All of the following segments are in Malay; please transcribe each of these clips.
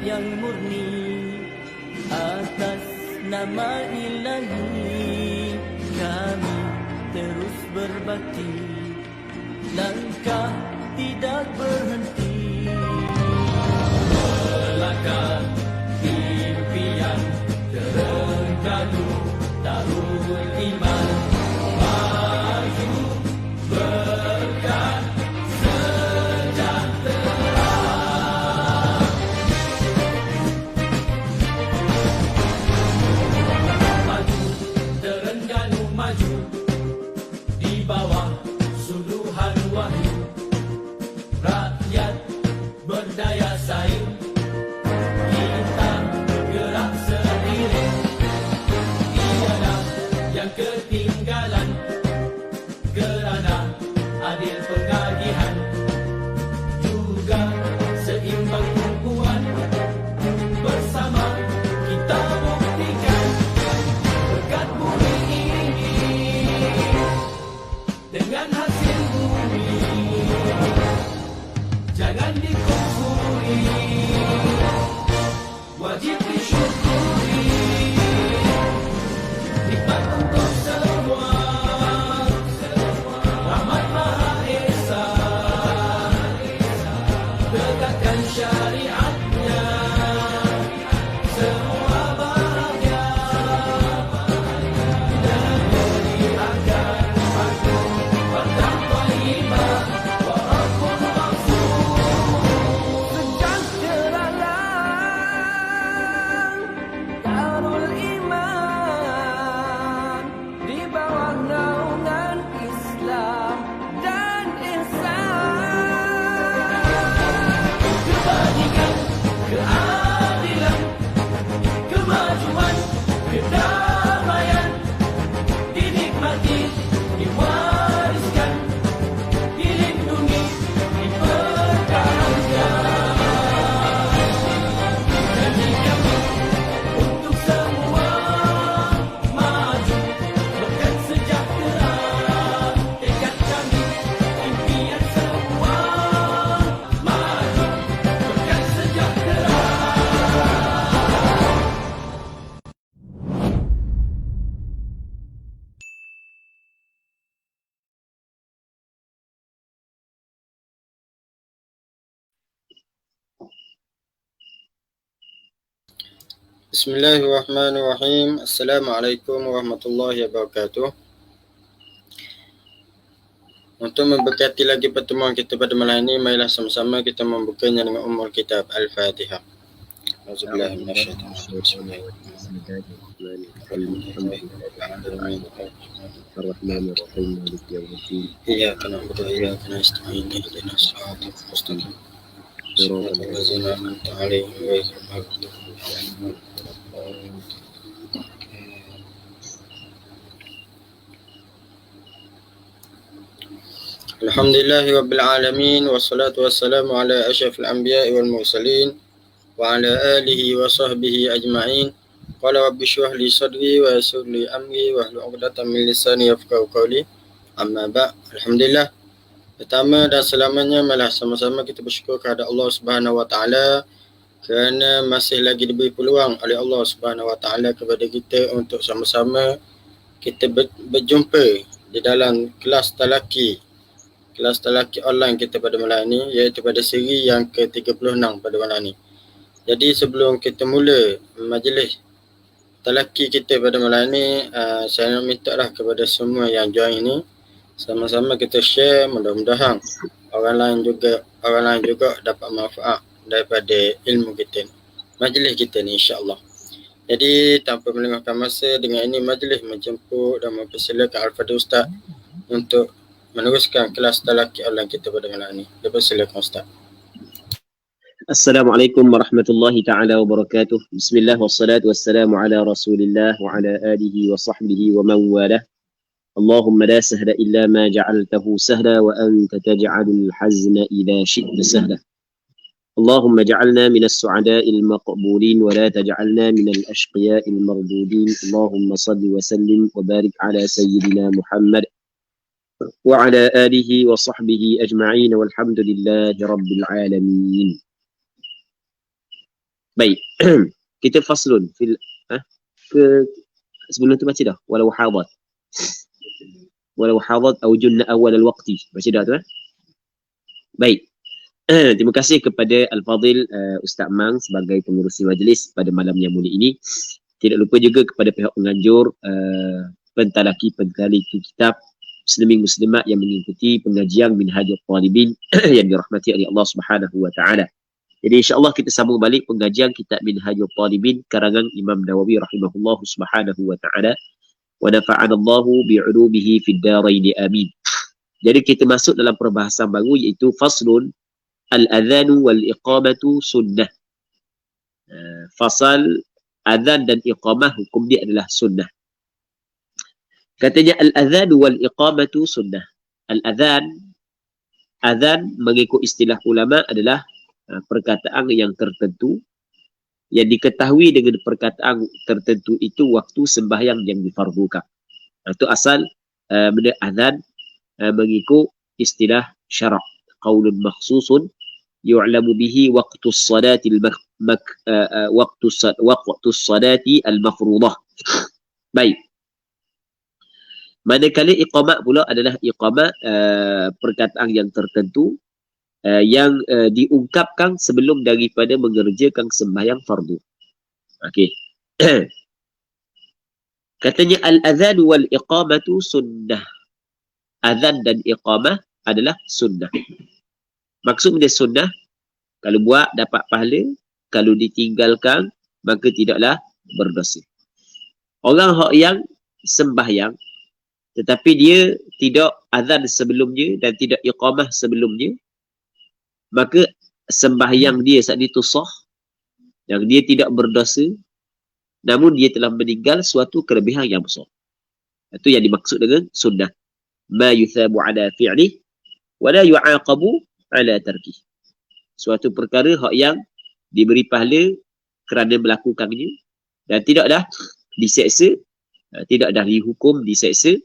yang murni atas nama Ilahi. Kami terus berbakti, langkah tidak berhenti, melangkah impian terengganu Darul Iman, maju berkat sejahtera. Maju Terengganu, maju di bawah suluhan wahyu, rakyat berdaya saing, kita bergerak seiring, tiada yang ketinggalan kerana adil pengagihan, juga seimbang tumpuan, bersama kita buktikan berkat bumi ini dengan hasil bumi, jangan dikufuri, wajib disyukuri, nikmat untuk semua, rahmat Maha Esa, tegakkan syariatnya, semua bahagia, dan beri agar aku bertakwa iman, walaupun sejahteralah Darul Iman di bawah naungan Islam dan ihsan. Kebajikan, keadilan, kemajuan, kedamaian dinikmati, diwariskan, dilindungi, dipertahankan. Janji kami untuk semua, maju berkat sejahtera, tekad kami, impian semua, maju berkat sejahtera. Bismillahirrahmanirrahim. Assalamualaikum warahmatullahi wabarakatuh. Untuk memberkati lagi pertemuan kita pada malam ini, marilah sama-sama kita membukanya dengan Ummul Kitab Al-Fatihah. Auzubillahi minasyaitonir rajim. Ar-Rahmanir-Rahim, Maliki Yawmiddin. Iyyaka na'budu wa iyyaka nasta'in. Ihdinas siratal mustaqim. Shiratal ladzina an'amta 'alaihim ghairil maghdubi 'alaihim waladdallin. Alhamdulillahi rabbil alamin, wassalatu wassalamu ala asyrafil anbiya'i wal mursalin wa ala alihi wa sahbihi ajma'in. Qala rabbi shrah li sadri wa yassir li amri wahlul 'uqdatam min lisani yafqahu qawli. Amma ba'd. Alhamdulillah, pertama dan selamanya malah sama-sama kita bersyukur kepada Allah Subhanahu wa taala kerana masih lagi diberi peluang oleh Allah Subhanahu wa taala kepada kita untuk sama-sama kita berjumpa di dalam kelas talaki online kita pada malam ini, iaitu pada siri yang ke-36 pada malam ini. Jadi sebelum kita mula majlis talaki kita pada malam ini, saya nak minta lah kepada semua yang join ini, sama-sama kita share, mudah-mudahan orang lain juga dapat manfaat daripada ilmu kita ni, majlis kita ni, insya-Allah. Jadi tanpa melengahkan masa, dengan ini majlis menjemput dan mempersilakan Al-Fadhil Ustaz untuk meneruskan kelas talaki online kita pada malam ini. Silakan Ustaz. Assalamualaikum warahmatullahi ta'ala wabarakatuh. Bismillah wassalatu wassalamu ala rasulillah wa ala alihi wa sahbihi wa man walah. Allahumma la sahla illa ma ja'altahu sahla wa anta taj'alul hazna idha syi'ta sahla. اللهم اجعلنا من السعداء المقبولين ولا تجعلنا من الأشقياء المردودين. اللهم صل وسلم وبارك على سيدنا محمد وعلى آله وصحبه أجمعين والحمد لله رب العالمين. Baik. Kita faslun fil ke sebelum tu baca dah. Walau hadat. Walau hadat au junna awal al-waqti. Baca dah tu Baik. Terima kasih kepada Al-Fadhil Ustaz Mang sebagai pengurusi majlis pada malam yang mulia ini. Tidak lupa juga kepada pihak penganjur, pentalaki kitab Muslimin Muslimat yang mengikuti pengajian Minhajul Talibin yang dirahmati oleh Allah Subhanahu wa taala. Jadi insya-Allah kita sambung balik pengajian kitab Minhajul Talibin karangan Imam Nawawi rahimahullah subhanahu wa taala. Wa nafa'ana Allahu bi'ulumihi fid darain amin. Jadi kita masuk dalam perbahasan baru iaitu faslun al-adhanu wal iqamatu sunnah. Fasal azan dan iqamah hukum dia adalah sunnah. Katanya al-adhan wal iqamatu sunnah. Al-adhan, azan mengikut istilah ulama adalah perkataan yang tertentu yang diketahui dengan perkataan tertentu itu waktu sembahyang yang difardukan. Itu asal benda azan mengikut istilah syarak. Qaulun makhsusun yu'lamu bihi waqtu salati waqtu salati al-mafruḍah. Baik. Manakala iqamah pula adalah iqamah perkataan yang tertentu yang diungkapkan sebelum daripada mengerjakan sembahyang fardu. Okey. Katanya al-adhan wal iqamatu sunnah. Azan dan iqamah adalah sunnah. Maksud dia sunnah, kalau buat dapat pahala, kalau ditinggalkan maka tidaklah berdosa. Orang yang sembahyang tetapi dia tidak azan sebelumnya dan tidak iqamah sebelumnya, maka sembahyang dia saat itu sah, yang dia tidak berdosa, namun dia telah meninggal suatu kelebihan yang besar. Itu yang dimaksud dengan sunnah. Ma yuthabu ala fi'lih wa la yu'aqabu ala tarkih. Suatu perkara yang diberi pahala kerana melakukannya dan tidak dah diseksa, tidak dah dihukum diseksa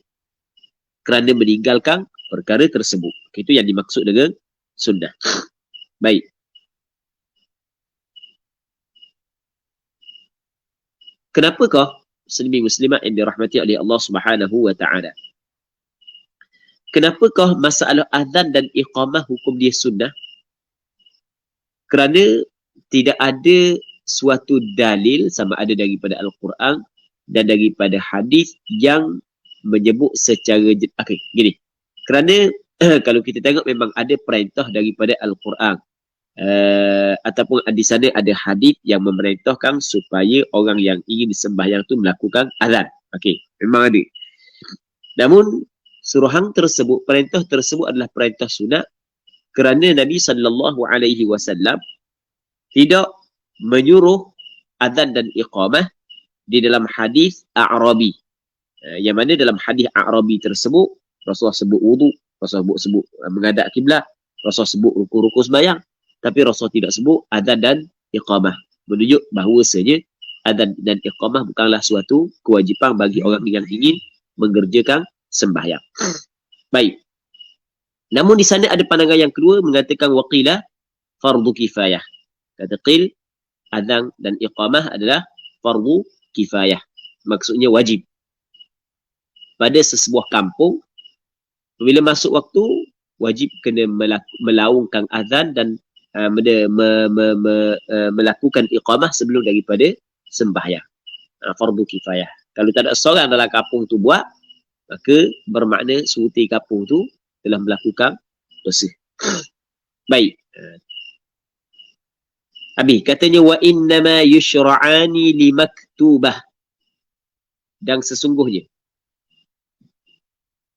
kerana meninggalkan perkara tersebut. Itu yang dimaksud dengan sunnah. Baik. Kenapakah muslimin muslimat yang dirahmati oleh Allah Subhanahu wa taala? Kenapakah masalah azan dan iqamah hukum dia sunnah? Kerana tidak ada suatu dalil sama ada daripada Al-Quran dan daripada hadis yang menyebut secara gini. Kerana kalau kita tengok memang ada perintah daripada Al-Quran ataupun di sana ada hadis yang memerintahkan supaya orang yang ingin sembahyang tu melakukan azan. Okey, memang ada. Namun suruhan tersebut, perintah tersebut adalah perintah sunat kerana Nabi SAW tidak menyuruh azan dan iqamah di dalam hadis A'rabi. Yang mana dalam hadis A'rabi tersebut Rasulullah sebut wudu, Rasulullah sebut menghadap kiblat, Rasulullah sebut ruku-ruku sembahyang, tapi Rasulullah tidak sebut azan dan iqamah. Menunjuk bahawasanya azan dan iqamah bukanlah suatu kewajipan bagi orang yang ingin mengerjakan sembahyang. Baik. Namun di sana ada pandangan yang kedua mengatakan waqila fardu kifayah. Kata qil, azan dan iqamah adalah fardu kifayah. Maksudnya wajib. Pada sesebuah kampung, bila masuk waktu, wajib kena melaungkan azan dan melakukan iqamah sebelum daripada sembahyang. Fardu kifayah. Kalau tak ada seorang dalam kampung tu buat, maka bermakna seluruh kampung tu telah melakukan dosa. Baik. Habis katanya wa innama yushra'ani limaktubah. Dan sesungguhnya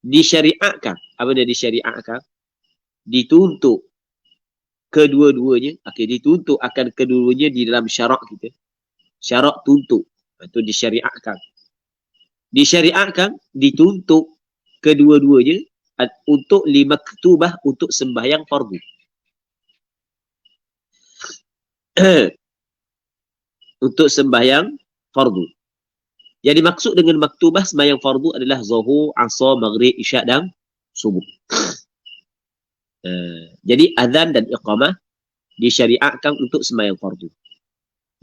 disyariatkan. Apa dia disyariatkan? Dituntut kedua-duanya. Okey, dituntut akan kedua-duanya di dalam syarak kita. Syarak tuntut. Itu disyariatkan. Disyariatkan, dituntut kedua-duanya untuk limaktubah, untuk sembahyang fardu. Untuk sembahyang fardu. Yang dimaksud dengan maktubah sembahyang fardu adalah zuhur, asar, maghrib, isyak dan subuh. Jadi azan dan iqamah disyariatkan untuk sembahyang fardu.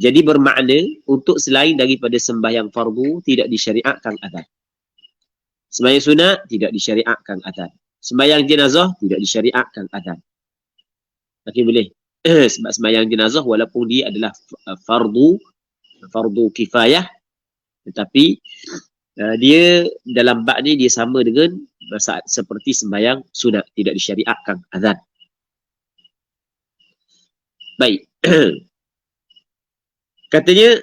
Jadi bermakna untuk selain daripada sembahyang fardu tidak disyariatkan azan. Sembahyang sunat tidak disyariatkan azan. Sembahyang jenazah tidak disyariatkan azan. Okey, boleh. Sebab sembahyang jenazah walaupun dia adalah fardu kifayah, tetapi dia dalam bab ni dia sama dengan seperti sembahyang sunat, tidak disyariatkan azan. Baik. Katanya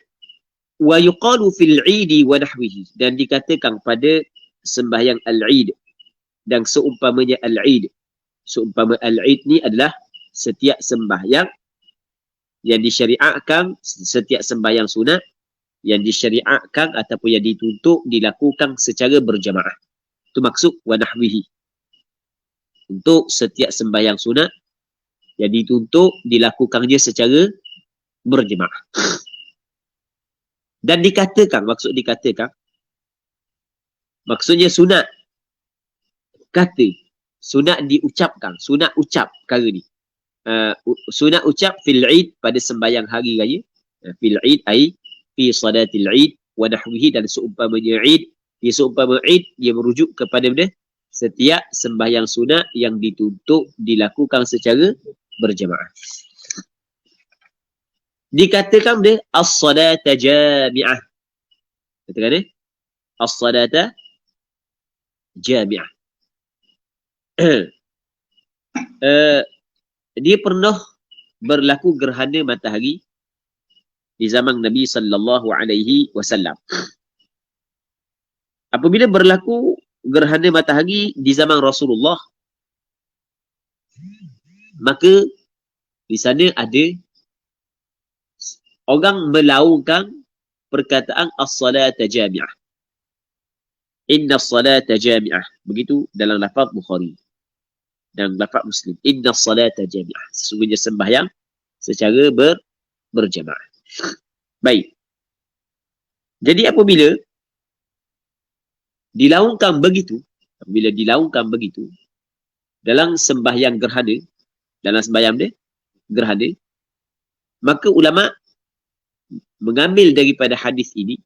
wa yuqalu fil 'idi wa nahwihi, dan dikatakan pada sembahyang al-'id dan seumpamanya al-'id. Seumpama al-'id ni adalah setiap sembahyang yang disyariatkan, setiap sembahyang sunat yang disyariatkan ataupun yang dituntut dilakukan secara berjamaah. Itu maksud wa nahwihi. Untuk setiap sembahyang sunat yang dituntut dilakukannya secara berjamaah. Dan dikatakan, maksudnya sunat kata, sunat diucapkan, sunat ucap perkara ni. Sunat ucap fil 'id pada sembahyang hari raya, fil 'id ai fi salatil 'id wa nahwihi, dan seumpamanya 'id. Dia seumpama 'id, dia merujuk kepada benda setiap sembahyang sunat yang dituntut dilakukan secara berjamaah. Dikatakan dia as-salata jami'ah. Katakan dia as-salata jami'ah. Dia pernah berlaku gerhana matahari di zaman Nabi sallallahu alaihi wasallam. Apabila berlaku gerhana matahari di zaman Rasulullah, maka di sana ada orang melaungkan perkataan as-salata jami'ah. Inna as-salata jami'ah. Begitu dalam lafaz Bukhari dan lafaz Muslim. Inna as-salata jami'ah. Sesungguhnya sembahyang secara berjamaah. Baik. Jadi apabila dilaungkan begitu dalam sembahyang gerhana, gerhana, maka ulama mengambil daripada hadis ini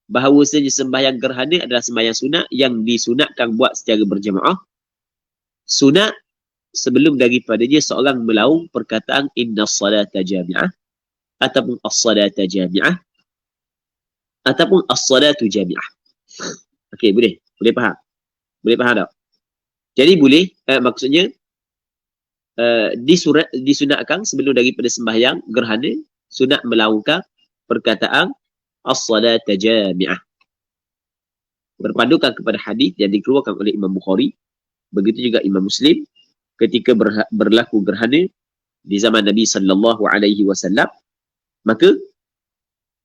bahawasanya sembahyang gerhana adalah sembahyang sunat yang disunatkan buat secara berjamaah. Sunat sebelum daripadanya seorang melaung perkataan inna salata jami'ah ataupun as-salata jami'ah ataupun as-salatu jami'ah. Okey, boleh faham? Boleh faham tak? Jadi boleh, maksudnya disunatkan sebelum daripada sembahyang gerhana, sunat melaungkan perkataan as-salata jami'ah. Berpandukan kepada hadis yang dikeluarkan oleh Imam Bukhari, begitu juga Imam Muslim ketika berlaku gerhana di zaman Nabi sallallahu alaihi wasallam, maka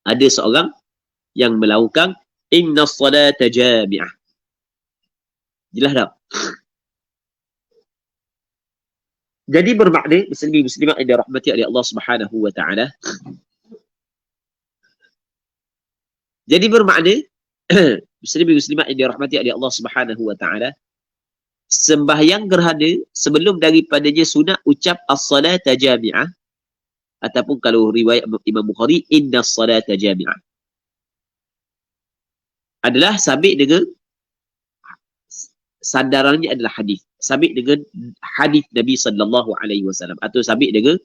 ada seorang yang melaungkan inna as-salata jami'ah. Jelas tak? Jadi bermakna muslimin-muslimat yang dirahmati oleh Allah Subhanahu wa taala. Jadi bermakna muslimin-muslimat yang dirahmati oleh Allah Subhanahu wa taala, sembahyang gerhana sebelum daripadanya sunat ucap as-salata jami'ah, ataupun kalau riwayat Imam Bukhari inna as-salata jami'ah, adalah sabit dengan sandarannya adalah hadis. Sabit dengan hadis Nabi sallallahu alaihi wasallam, atau sabit dengan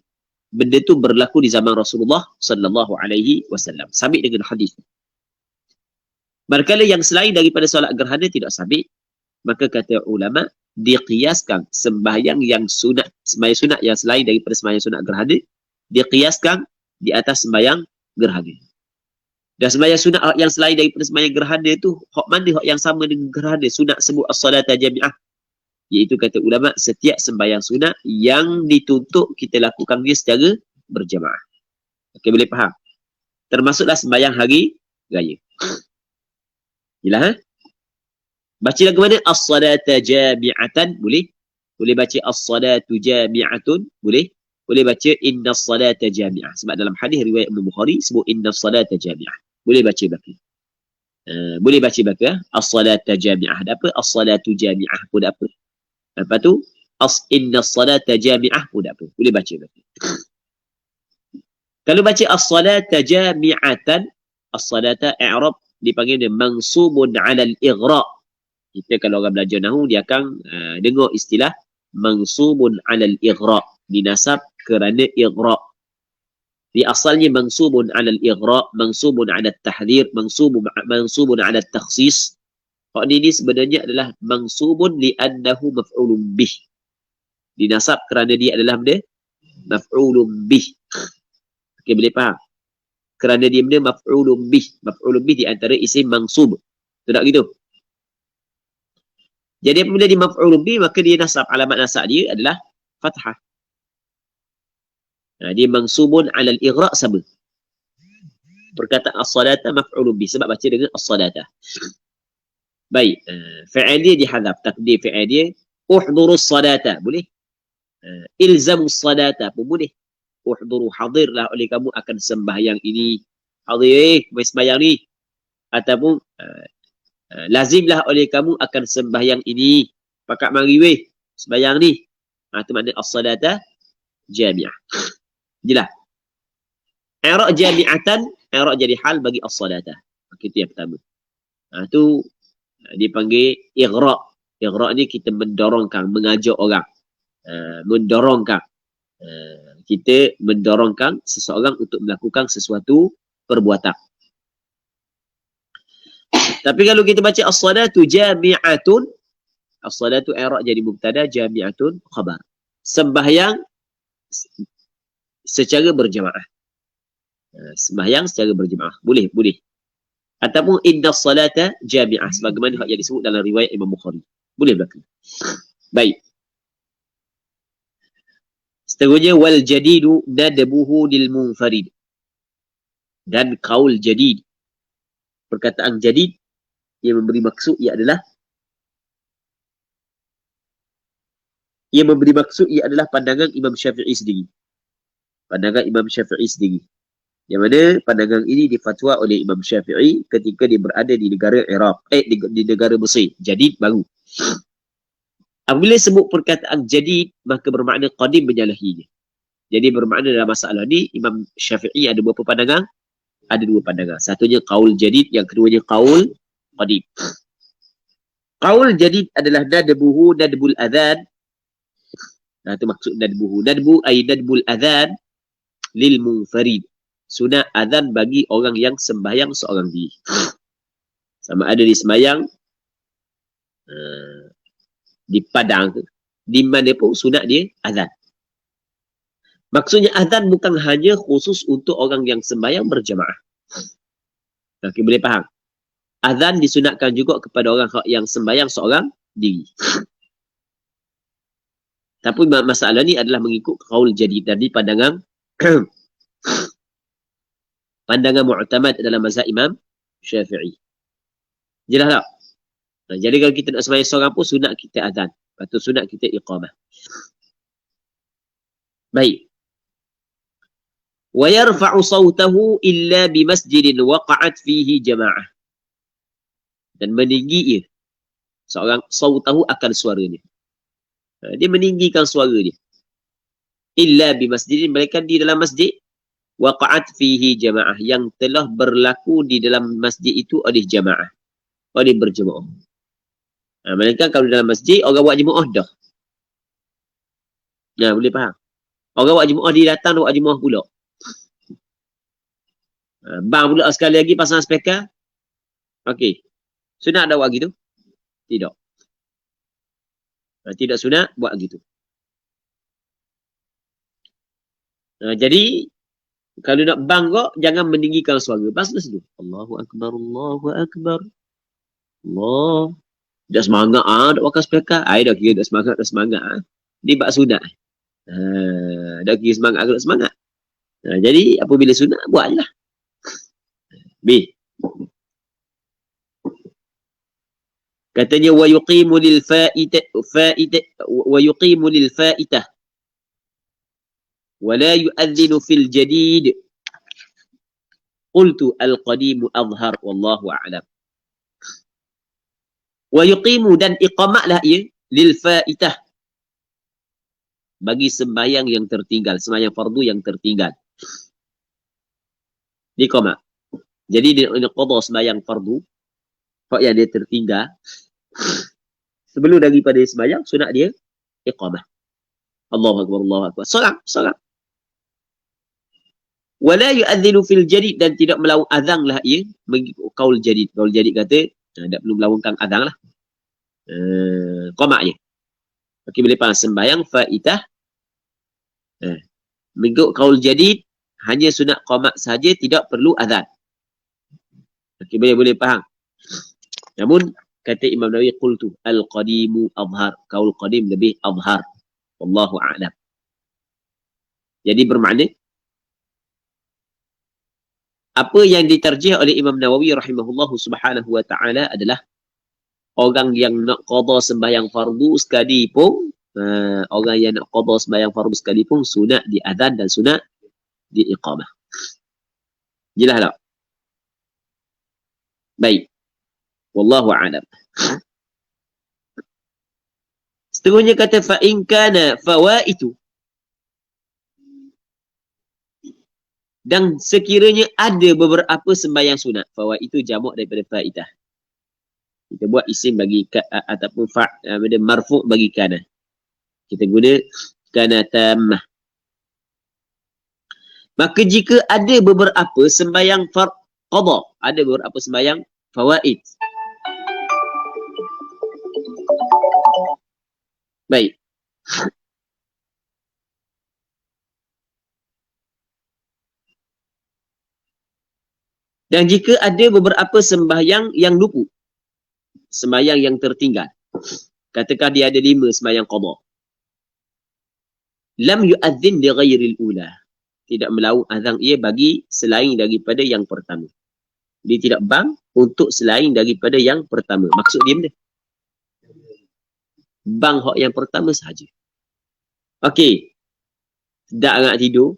benda tu berlaku di zaman Rasulullah sallallahu alaihi wasallam. Sabit dengan hadis. Manakala yang selain daripada solat gerhana tidak sabit, maka kata ulama diqiyaskan sembahyang yang sunat, sembahyang sunat yang selain daripada sembahyang sunat gerhana diqiyaskan di atas sembahyang gerhana. Dan sembahyang sunat yang selain daripada sembahyang gerhana tu, hak mana hak yang sama dengan gerhana sunat sebut as-salata jami'ah? Iaitu kata ulama setiap sembahyang sunat yang dituntut kita lakukan dia secara berjamaah. Okey, boleh faham? Termasuklah sembahyang hari raya. Yalah, baca lagu mana? As-salata jami'atan, boleh? Boleh baca as-salatu jami'atun, boleh? Boleh baca inna as-salata jami'ah. Sebab dalam hadis riwayat Imam Bukhari sebut inna as-salata jami'ah. Boleh baca baka. Boleh baca baka. As-salata jami'ah. Ada apa? As-salatu jami'ah pun ada apa? Lepas tu inna as-salata jami'ah pun ada apa? Boleh baca baka. Kalau baca as-salata jami'atan, as-salata i'rab dipanggil dia mansubun 'ala al-ighra. Kita kalau orang belajar nahwu dia akan dengar istilah mansubun 'ala al-ighra, dinasab kerana ighra. Di asalnya mansubun 'ala al-ighra, mansubun 'ala at-tahdhir, mansubun 'ala at-takhsis. Hak ini sebenarnya adalah mansubun li'annahu maf'ulun bih. Dinasab kerana dia adalah benda maf'ulun bih. Okey, boleh faham? Kerana dia benda maf'ulun bih. Maf'ulun bih di antara isim mansub. Betul tak gitu? Jadi apabila dia maf'ulun bih, maka dia nasab, alamat nasab dia adalah fathah. Dia mansubun 'ala al-ighra' sama. Perkataan as-salata maf'ulun bih sebab baca dengan as-salata. Baik, fi'il dia dihadaf, takdir fi'il dia uhdurus salata, boleh? Ilzamus salata pun boleh. Uhduru, hadirlah oleh kamu akan sembahyang ini. Hadir, sembahyang ni. Ataupun lazimlah oleh kamu akan sembahyang ini. Pakat mari weh, sembahyang ni. Itu makna as-salata jami'ah. Jelas. I'rab jami'atan, i'rab jadi hal bagi as-salata. Itu yang pertama. Itu dipanggil ighra. Ighra ni kita mendorongkan, mengajak orang. Mendorongkan. Kita mendorongkan seseorang untuk melakukan sesuatu perbuatan. Tapi kalau kita baca as-salatu jami'atun, as-salatu i'rab jadi mubtada, jami'atun khabar. Sembahyang secara berjamaah. Sembahyang secara berjamaah. Boleh, boleh. Ataupun inna salata jami'ah, sebagaimana yang disebut dalam riwayat Imam Bukhari. Boleh berlaku. Baik. Seterusnya wal jadidu nadbuhu lil munfarid. Dan qaul jadid. Perkataan jadid yang memberi maksud ia adalah pandangan Imam Syafi'i sendiri. Pandangan Imam Syafi'i sendiri. Yang mana pandangan ini difatwa oleh Imam Syafi'i ketika dia berada di negara Iraq, di negara Mesir. Jadid baru. Apabila sebut perkataan jadid, maka bermakna qadim menyalahinya. Jadi bermakna dalam masalah ni, Imam Syafi'i ada berapa pandangan? Ada dua pandangan. Satunya qaul jadid, yang keduanya qaul qadim. Qaul jadid adalah nadbuhu nadbul adhan. Itu maksud nadbuhu. Nadbu ay nadbul adhan lil munfarid. Sunat adhan bagi orang yang sembahyang seorang diri. Sama ada di sembahyang di padang ke, di mana pun sunat dia azan. Maksudnya azan bukan hanya khusus untuk orang yang sembahyang berjamaah. Okey, boleh faham? Azan disunatkan juga kepada orang yang sembahyang seorang diri. Tapi masalah ni adalah mengikut qaul jadid dari pandangan pandangan mu'tamad dalam mazhab Imam Syafi'i. Jelas tak? Jadi kalau kita nak sembahyang seorang pun sunat kita azan. Lepas tu sunat kita iqamah. Baik. Wa yarfa'u sawtahu illa bi masjidin waqa'at fihi jama'ah. Dan meninggi ia. Seorang sawtahu akan suaranya. Dia meninggikan suara dia. Illa bi masjidin, mereka di dalam masjid waqa'at fihi jama'ah, yang telah berlaku di dalam masjid itu oleh jamaah. Oleh berjemaah. Melainkan kalau dalam masjid, orang buat jemaah dah. Boleh faham? Orang buat jemaah, dia datang, buat jemaah pula. Bang pula sekali lagi pasang speaker. Okey. Sunat dah buat gitu? Tidak. Tidak sunat buat gitu. Jadi, kalau nak bang kok, jangan meninggikan suara. Pasal situ. Allahu Akbar, Allahu Akbar. Allah. Dah semangat dah pakai speaker. Dah kira dah semangat Dia bak sunat. Dah kira semangat ke tak semangat. Jadi apabila sunat buat je lah. B. Katanya wa yuqimu lil fa'itah wa la yu'adhdhinu fil jadid. Qultu al-qadimu adhhar wallahu a'lam. Wa yuqimu, dan iqamatlah ia lil fa'itah, bagi sembahyang yang tertinggal, sembahyang fardu yang tertinggal. Dia qama. Jadi dia nak qada sembahyang fardu, hak yang dia tertinggal, sebelum daripada sembahyang, sunat dia iqamah. Allahu Akbar, Allahu Akbar. Solat. Wala yu'adzinu fil jadid, dan tidak melawang azan lah ia mengikut kaul jadid. Kaul jadid kata, tak perlu melawangkan azan lah. Qama je. Okey, boleh faham sembahyang faitah. Mengikut kaul jadid, hanya sunat qama saja, tidak perlu azan. Okey, boleh faham. Namun kata Imam Nawawi, qultu al-qadimu azhar. Kaul qadim lebih azhar. Wallahu a'lam. Jadi bermakna apa yang diterjih oleh Imam Nawawi rahimahullahu subhanahu wa ta'ala adalah orang yang nak qada sembahyang fardu sekalipun, orang yang nak qada sembahyang fardu sekalipun, sunat di azan dan sunat di iqamah. Jelas tak? Baik. Wallahu a'lam. Seterusnya kata fa in kana fawaitu, dan sekiranya ada beberapa sembahyang sunat. Fawaid itu jamak daripada faidah. Kita buat isim bagi ataupun marfu' bagi kana. Kita guna kana tammah. Maka jika ada beberapa sembahyang qada, ada beberapa sembahyang fawaid. Baik. Dan jika ada beberapa sembahyang yang luput, sembahyang yang tertinggal, katakan dia ada 5 sembahyang qada, lam yu'adzin li ghairil ula, tidak melawang azan ia bagi selain daripada yang pertama. Dia tidak bang untuk selain daripada yang pertama. Maksud dia benda bang hak yang pertama sahaja. Okey, dak nak tidur,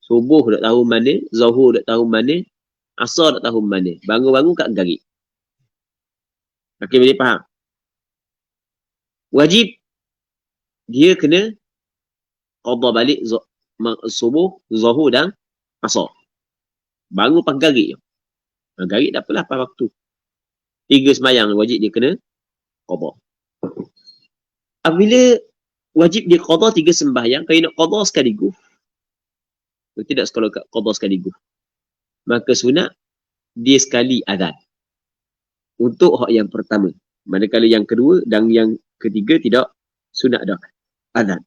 subuh tak tahu mana, zuhur tak tahu mana, asar tak tahu mana, bangun-bangun kat garik. Okey, boleh faham? Wajib dia kena qada balik subuh, zuhur dan asar. Bangun pas garik je. Garik tak apalah pas waktu. 3 sembahyang wajib dia kena qada. Apabila wajib dia qada 3 sembahyang, kalau nak qada sekaligus, tidak qada sekaligus, maka sunat dia sekali azan untuk hak yang pertama. Manakala yang kedua dan yang ketiga tidak sunat dah azan.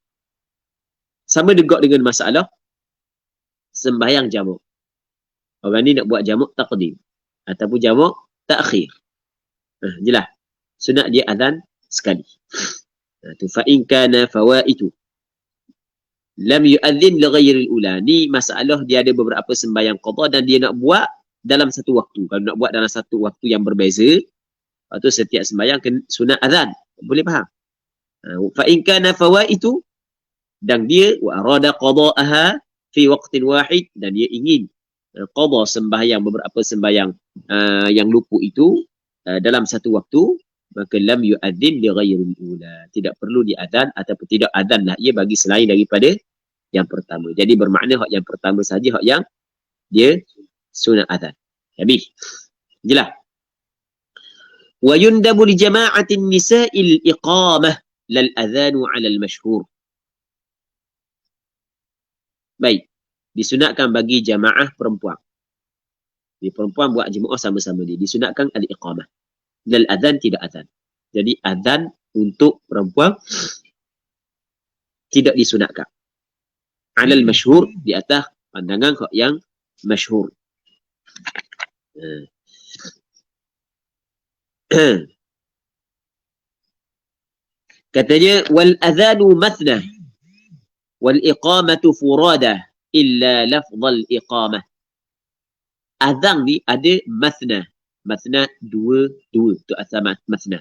Sama juga dengan masalah sembahyang jamak. Orang ni nak buat jamak taqdim ataupun jamak takhir. Jelas. Sunat dia azan sekali. Tu fa in kana fawaitu lam yu'adzin li ghairil ula. Ni masalah dia ada beberapa sembahyang qada dan dia nak buat dalam satu waktu. Kalau nak buat dalam satu waktu yang berbeza, atau setiap sembahyang sunat azan. Boleh faham? Fa in kana fawaitu, dan dia wa arada qada'aha fi waqtin wahid, dan dia ingin qada sembahyang beberapa sembahyang yang luput itu dalam satu waktu, maka lam yu'adzin li ghairil ula, tidak perlu diazan ataupun tidak azanlah ia bagi selain daripada yang pertama. Jadi bermakna hak yang pertama saja hak yang dia sunat azan. Habis. Jelas. Wa yundabu li jama'atin nisa'il iqamah lal adhanu 'ala al mashhur. Baik. Disunatkan bagi jamaah perempuan. Di perempuan buat jemaah sama-sama dia. Disunatkan al-iqamah. Lal adhan tidak adhan. Jadi adhan untuk perempuan tidak disunatkan. 'Ala al mashhur, di atas pandangan yang masyhur. Katanya wal adhanu mathna wal iqamatu furada illa lafdhal iqamah. Azan ni ada mathna. Mathna dua. Tu asal mathna.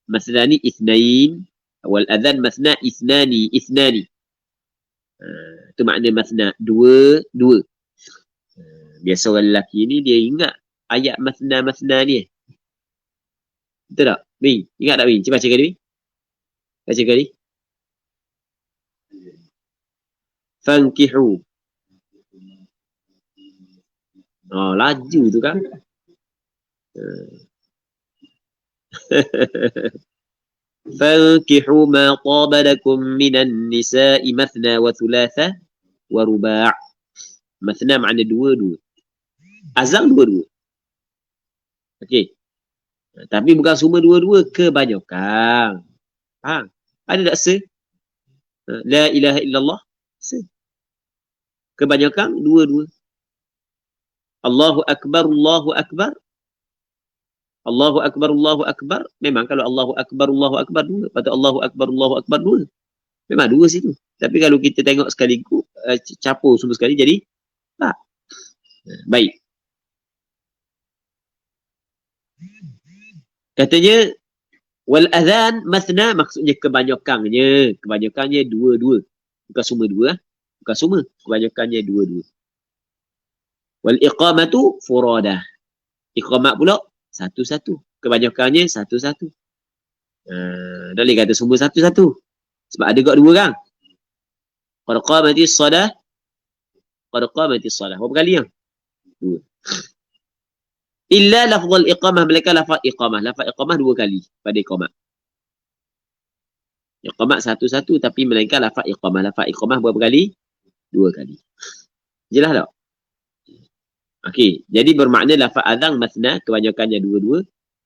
Mathna ni ithnain. Wal adhan mathna ithnani. Tu makna mathna dua. Biasa orang lelaki ni dia ingat ayat mathna ni. Betul tak? Bin, ingat tak Bin? Cuba baca kali. Baca kali. Fankihu Laju tu kan. Fankihu ma taba lakum minan nisa'i mathna wa thulatha wa ruba'. Mathna makna dua-dua. Azan dua-dua. Okey. Tapi bukan semua dua-dua, kebanyakan. Ada tak se? La ilaha illallah. Se. Kebanyakan dua-dua. Allahu Akbar, Allahu Akbar. Allahu Akbar, Allahu Akbar. Memang kalau Allahu Akbar, Allahu Akbar dua. Patut Allahu Akbar, Allahu Akbar dua. Memang dua situ. Tapi kalau kita tengok sekaligus, capur semua sekali, jadi tak. Baik. Katanya, wal adhan mathna, maksudnya kebanyakannya. Kebanyakannya dua-dua. Bukan semua dua. Bukan semua. Kebanyakannya dua-dua. Wal iqamatu furadah. Iqamat pula satu-satu. Kebanyakannya satu-satu. Tak boleh kata semua satu-satu. Sebab ada kat dua kan. Qad qamatis salah. Qad qamatis salah. Berapa kali yang? Dua. Illa lafzul iqamah. Mereka lafaz iqamah. Lafaz iqamah dua kali pada iqamah. Iqamah satu-satu tapi melainkan lafaz iqamah. Lafaz iqamah berapa kali? Dua kali. Jelas tak? Okey, jadi bermakna lafaz azan mathna, kebanyakannya dua-dua.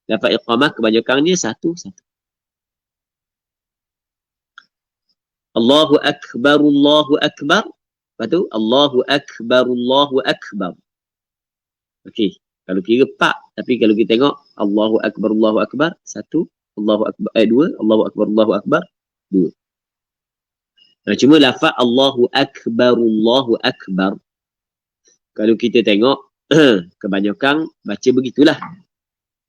Lafaz iqamah kebanyakannya satu-satu. Allahu Akbar, Allahu Akbar. Lepas tu, Allahu Akbar, Allahu Akbar. Okey, kalau kira pak, tapi kalau kita tengok Allahu Akbar, Allahu Akbar, satu. Allahu Akbar, dua. Allahu Akbar, Allahu Akbar, dua. Cuma lafaz Allahu Akbar, Allahu Akbar. Kalau kita tengok, kebanyakan baca begitulah.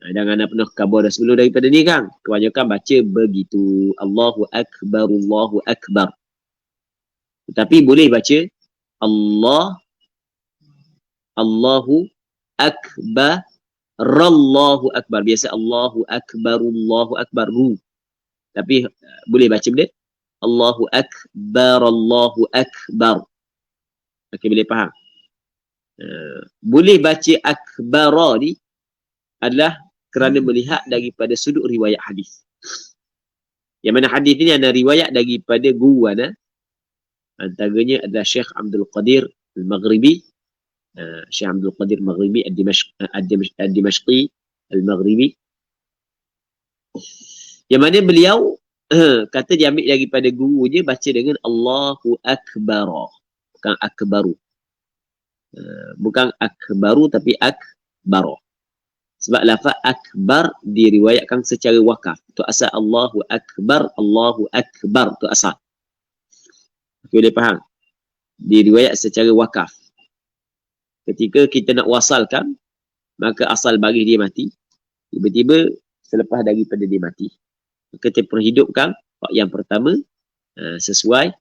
Dan anda pernah khabar dah sebelum daripada ni kan. Kebanyakan baca begitu. Allahu Akbar, Allahu Akbar. Tetapi boleh baca Allahu Akbar, Allahu Akbar. Biasa Allahu Akbar, Allahu Akbar. Tapi boleh baca benda Allahu Akbar, Allahu Akbar. Okey, boleh faham? Boleh baca akbara ni adalah kerana melihat daripada sudut riwayat hadis. Yang mana hadis ni ada riwayat daripada guru ana. Antaranya adalah Syekh Abdul Qadir Al-Maghribi. Syekh Abdul Qadir Al-Maghribi Al-Dimashqi Al-Maghribi. Yang mana beliau kata diambil daripada gurunya baca dengan Allahu Akbar. Bukan akbaru. Bukan akbaru tapi akbaro. Sebab lafaz akbar diriwayatkan secara wakaf. Tu asal Allahu Akbar, Allahu Akbar. Tu asal. Okay, boleh faham? Diriwayat secara wakaf. Ketika kita nak wasalkan, maka asal bagi dia mati. Tiba-tiba selepas daripada dia mati, maka kita perhidupkan yang pertama sesuai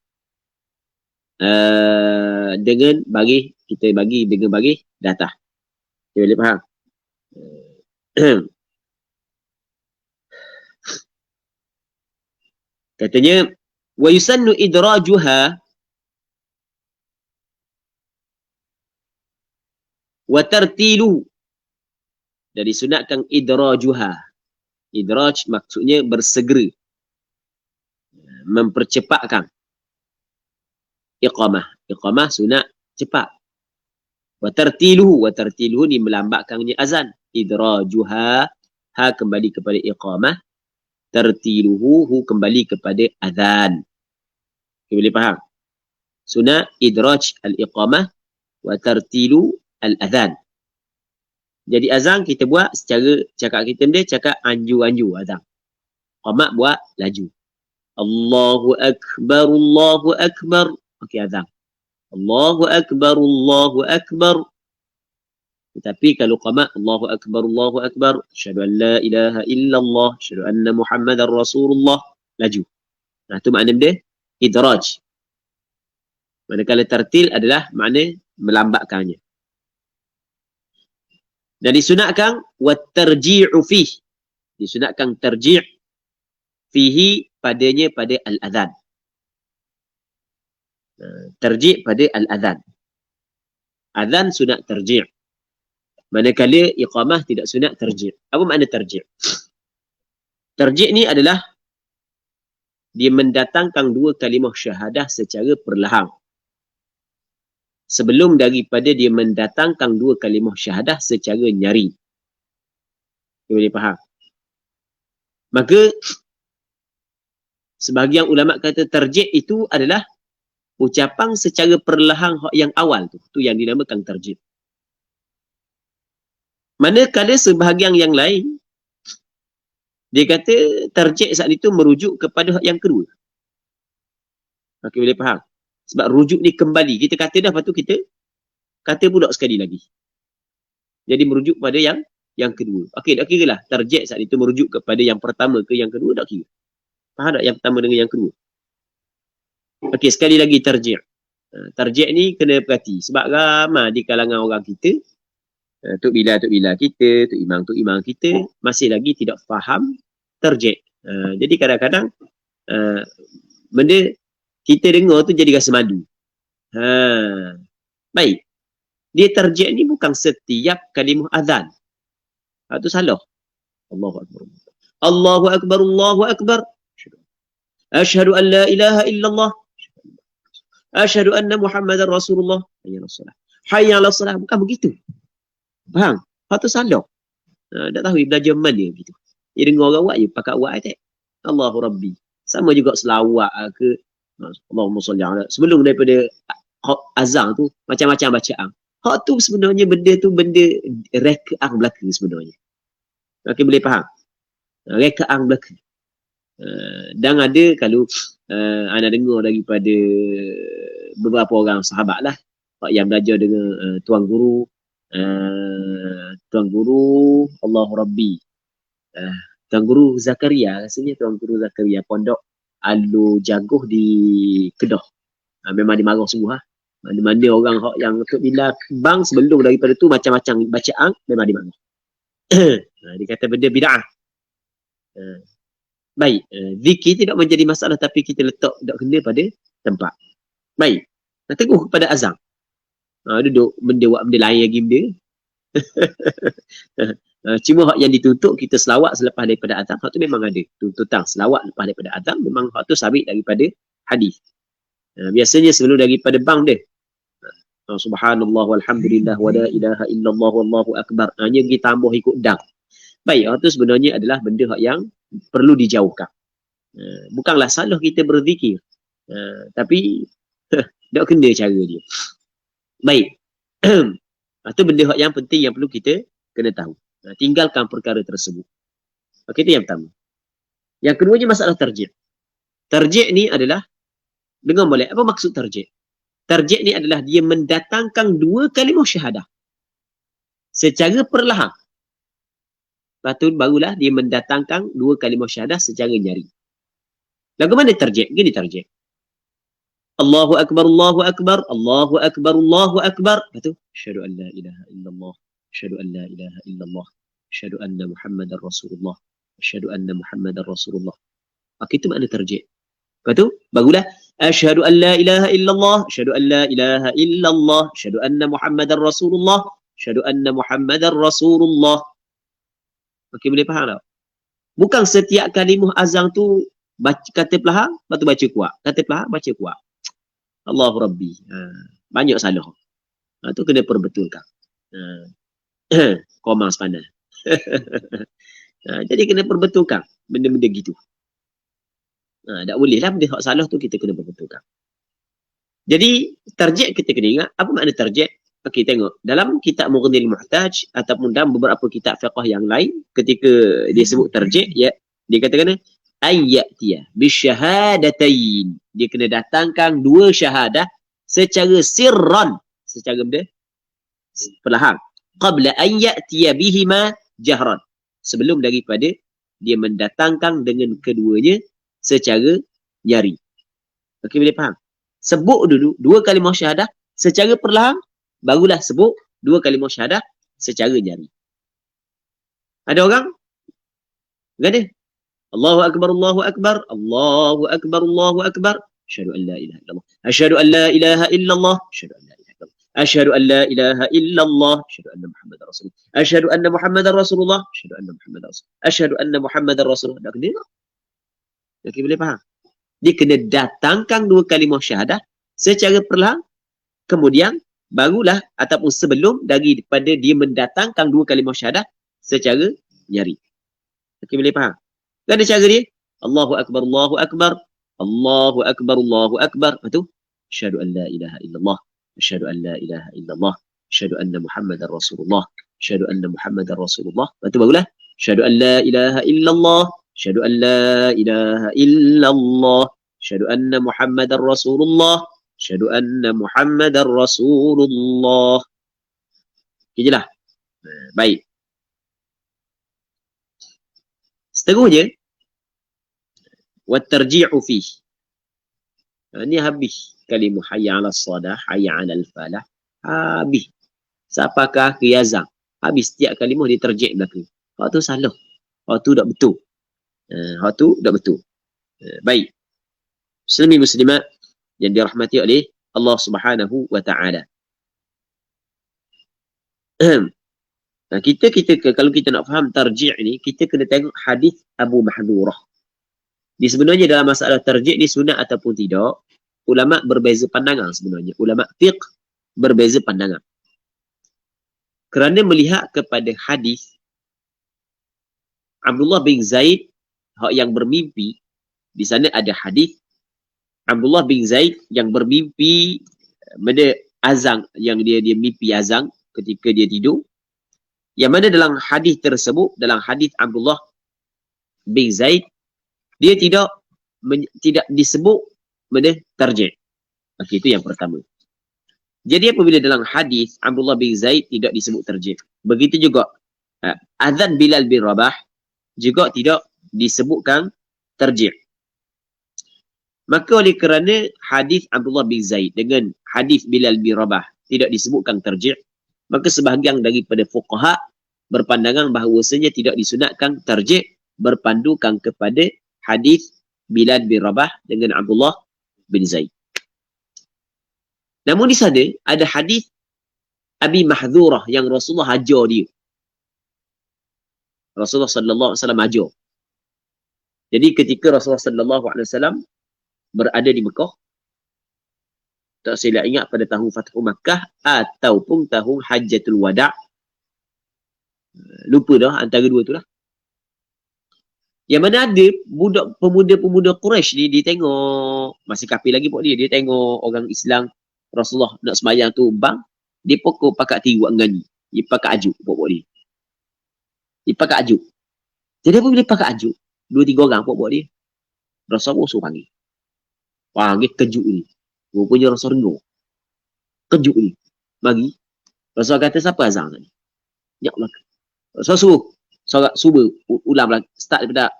dengan bagi kita bagi dengan bagi data. Kita boleh faham? Katanya wa yusannu idrajuha wa tartilu. Dari sunatkan idrajuha. Idraj maksudnya bersegera, mempercepatkan. Iqamah sunat cepat. Wa tartiluhu ni melambatkannya azan. Idrajuha, ha kembali kepada iqamah. Tartiluhu kembali kepada azan. Okay, boleh faham? Sunat idraj al-iqamah wa tartilu al-azan. Jadi azan kita buat secara cakap kita dia cakap anju-anju azan. Iqamah buat laju. Allahu Akbar, Allahu Akbar. Okey, azan. Allahu Akbar, Allahu Akbar. Tetapi kalau qamat, Allahu Akbar, Allahu Akbar. Asyhadu an la ilaha illallah. Asyhadu anna Muhammadar Rasulullah. Laju. Nah, itu makna dia idraj. Manakala tartil adalah makna melambatkannya. Dan disunatkan wat-tarji'u fih. Disunatkan tarji' fihi padanya pada al-adhan. Tarji' pada al-adhan. Adhan sunat tarji'. Manakala iqamah tidak sunat tarji'. Apa makna tarji'? Tarji' ni adalah dia mendatangkan dua kalimah syahadah secara perlahan. Sebelum daripada dia mendatangkan dua kalimah syahadah secara nyari. Dia boleh faham. Maka sebahagian ulama kata tarji' itu adalah ucapan secara perlahan yang awal tu. Tu yang dinamakan tarji'. Manakala sebahagian yang lain dia kata tarji' saat itu merujuk kepada yang kedua. Okey, boleh faham? Sebab rujuk ni kembali. Kita kata dah, lepas tu kita kata pula sekali lagi. Jadi merujuk pada yang kedua. Okey, tak kira lah. Tarji' saat itu merujuk kepada yang pertama ke yang kedua, tak kira. Faham tak yang pertama dengan yang kedua? Okey, sekali lagi tarji'. Tarji' ni kena perhati. Sebab ramai di kalangan orang kita, Tok Bila kita, Tok Imam kita, masih lagi tidak faham tarji'. Jadi kadang-kadang benda kita dengar tu jadi rasa malu. Baik. Dia tarji' ni bukan setiap kalimah azan. Itu salah. Allahu Akbar. Allahu Akbar, Allahu Akbar. Asyhadu an la ilaha illallah. Asyhadu anna Muhammadar Rasulullah. Hayya 'alas salah. Hayya 'alas salah. Bukan begitu. Faham? Itu salah. Tak tahu dia belajar mana begitu. Dia dengar orang buat je, pakat buat tak. Allahu Rabbi. Sama juga selawat ke Allahumma salli ala. Sebelum daripada azan tu macam-macam bacaan. Hak tu sebenarnya benda tu benda rekaan belaka sebenarnya. Okey, boleh faham? Rekaan belaka. Dan ada kalau anda dengar daripada beberapa orang sahabat lah yang belajar dengan tuan guru Allahu Rabbi, Tuan Guru Zakaria, rasanya Tuan Guru Zakaria pondok Alu Jaguh di Kedah. Memang dimarah semua. Mana-mana orang yang bila bang sebelum daripada tu macam-macam bacaan memang dimarah. Dia kata benda bid'ah. Baik, zikir tidak menjadi masalah tapi kita letak tak kena pada tempat. Baik, teguh kepada azan. Duduk benda buat benda lain lagi benda. Cuma hak yang dituntut kita selawat selepas daripada azan, hak tu memang ada. Tuntutan selawat lepas daripada azan memang hak tu sabit daripada hadis. Biasanya sebelum daripada bang dia. Subhanallah walhamdulillah wa la ilaha illallah wallahu akbar. Hanya kita tambah ikut dang. Baik, hak tu sebenarnya adalah benda hak yang perlu dijauhkan. Bukanlah salah kita berzikir. Tapi tak kena cara dia. Baik. Itu benda yang penting yang perlu kita kena tahu. Tinggalkan perkara tersebut. Okey, itu yang pertama. Yang keduanya masalah tarji'. Tarji' ni adalah dengan boleh. Apa maksud tarji'? Tarji' ni adalah dia mendatangkan dua kalimah syahadah secara perlahan. Lepas tu barulah dia mendatangkan dua kalimah syahadah secara nyari. Lagu mana tarji'? Gini tarji'. Allahu Akbar, Allahu Akbar, Allahu Akbar, Allahu Akbar. Lepas tu, asyhadu an la ilaha illallah, asyhadu an la ilaha illallah, asyhadu anna Muhammadar Rasulullah, asyhadu anna Muhammadar Rasulullah. Itu makna tarji'. Lepas tu, barulah asyhadu an la ilaha illallah, asyhadu an la ilaha illallah, asyhadu anna Muhammadar Rasulullah, asyhadu anna Muhammadar Rasulullah. Okey, boleh faham tak? Bukan setiap kalimah azan tu baca, kata perlahan, lepas tu baca kuat. Kata perlahan, baca kuat. Allahu Rabbi. Banyak salah. Tu kena perbetulkan. Komang sepanas. Jadi kena perbetulkan benda-benda gitu. Tak boleh lah benda hak salah tu kita kena perbetulkan. Jadi tarji' kita kena ingat. Apa makna tarji'? Okey, tengok. Dalam kitab Mughnil Muhtaj ataupun dalam beberapa kitab fiqh yang lain, ketika dia sebut tarji', ya, dia katakan ayyatiya bisyahadatain. Dia kena datangkan dua syahadah secara sirran, secara benda perlahan. Qabla an ya'tiya bihima jahran. Sebelum daripada dia mendatangkan dengan keduanya secara nyari. Okey, boleh faham? Sebut dulu dua kalimah syahadah secara perlahan, barulah sebut dua kalimah syahadah secara nyari. Ada orang? Enggak ada. Allahu Akbar, Allahu Akbar, Allahu Akbar, Allahu Akbar. Asyhadu an la ilaha illallah. Asyhadu an la ilaha illallah. Asyhadu an la ilaha illallah. Asyhadu an la ilaha illallah, asyhadu anna Muhammadar Rasulullah. Asyhadu anna Muhammadar Rasulullah, asyhadu anna Muhammadar Rasulullah. Asyhadu anna Muhammadar Rasulullah. Tak kena tak? Okey, boleh faham? Dia kena datangkan dua kalimah syahadah secara perlahan, kemudian barulah ataupun sebelum daripada dia mendatangkan dua kalimah syahadah secara nyari. Okey, boleh faham? Kan ada cara dia? Allahu Akbar, Allahu Akbar, Allahu Akbar, Allahu Akbar. Lepas tu, asyhadu an la ilaha illallah, asyhadu an la ilaha illallah, asyhadu anna Muhammadar Rasulullah, asyhadu anna Muhammadar Rasulullah. Lepas tu barulah, asyhadu an la ilaha illallah, asyhadu an la ilaha illallah, asyhadu anna Muhammadar Rasulullah, asyhadu anna Muhammadar Rasulullah. Okay je lah. Baik. Seterusnya, watarji'u fih. Ini habis kalimah hayya 'alas salah, hayya 'alal falah. Habis. Sampai ke akhir azan. Habis setiap kalimah dia terjek belakang. Hak tu salah. Hak tu tak betul. Hak tu tak betul. Baik. Muslimin muslimat yang dirahmati oleh Allah Subhanahu wa taala. Nah, kita kalau kita nak faham tarji' ni, kita kena tengok hadis Abu Mahdhurah. Di sebenarnya dalam masalah tarji' ni sunat ataupun tidak, ulama berbeza pandangan sebenarnya. Ulama fiqh berbeza pandangan. Kerana melihat kepada hadis Abdullah bin Zaid yang bermimpi, di sana ada hadis Abdullah bin Zaid yang bermimpi pada azan, yang dia mimpi azan ketika dia tidur. Yang mana dalam hadis tersebut, dalam hadis Abdullah bin Zaid, dia tidak disebut benda tarji'. Okey, itu yang pertama. Jadi apabila dalam hadis Abdullah bin Zaid tidak disebut tarji', begitu juga azan Bilal bin Rabah juga tidak disebutkan tarji'. Maka oleh kerana hadis Abdullah bin Zaid dengan hadis Bilal bin Rabah tidak disebutkan tarji', maka sebahagian daripada fuqaha berpandangan bahawasanya tidak disunatkan tarji' berpandukan kepada hadis Bilal bin Rabah dengan Abdullah bin Zaid. Namun di sana ada hadis Abi Mahdhurah yang Rasulullah ajar dia. Rasulullah sallallahu alaihi wasallam ajar. Jadi ketika Rasulullah sallallahu alaihi wasallam berada di Mekah, tak silap ingat pada tahun Fathu Makkah ataupun tahun Hajjatul Wada'. Lupa dah antara dua tu lah. Yang mana ada pemuda-pemuda Quraisy ni, dia tengok, masih kafir lagi buat dia tengok orang Islam Rasulullah nak sembahyang tu bang, dia pokok pakat tiru dengan ni. Dia pakat ajuk buat dia. Dia pakat ajuk. Jadi apa bila pakat ajuk, 2-3 orang buat dia. Rasulullah suruh panggil. Panggil kejut ni. Rupanya Rasul renung. Kejut ni. Mari. Rasul kata siapa azan tadi? Ya Allah. Rasul suruh. Sorak subuh ulang lagi. Start daripada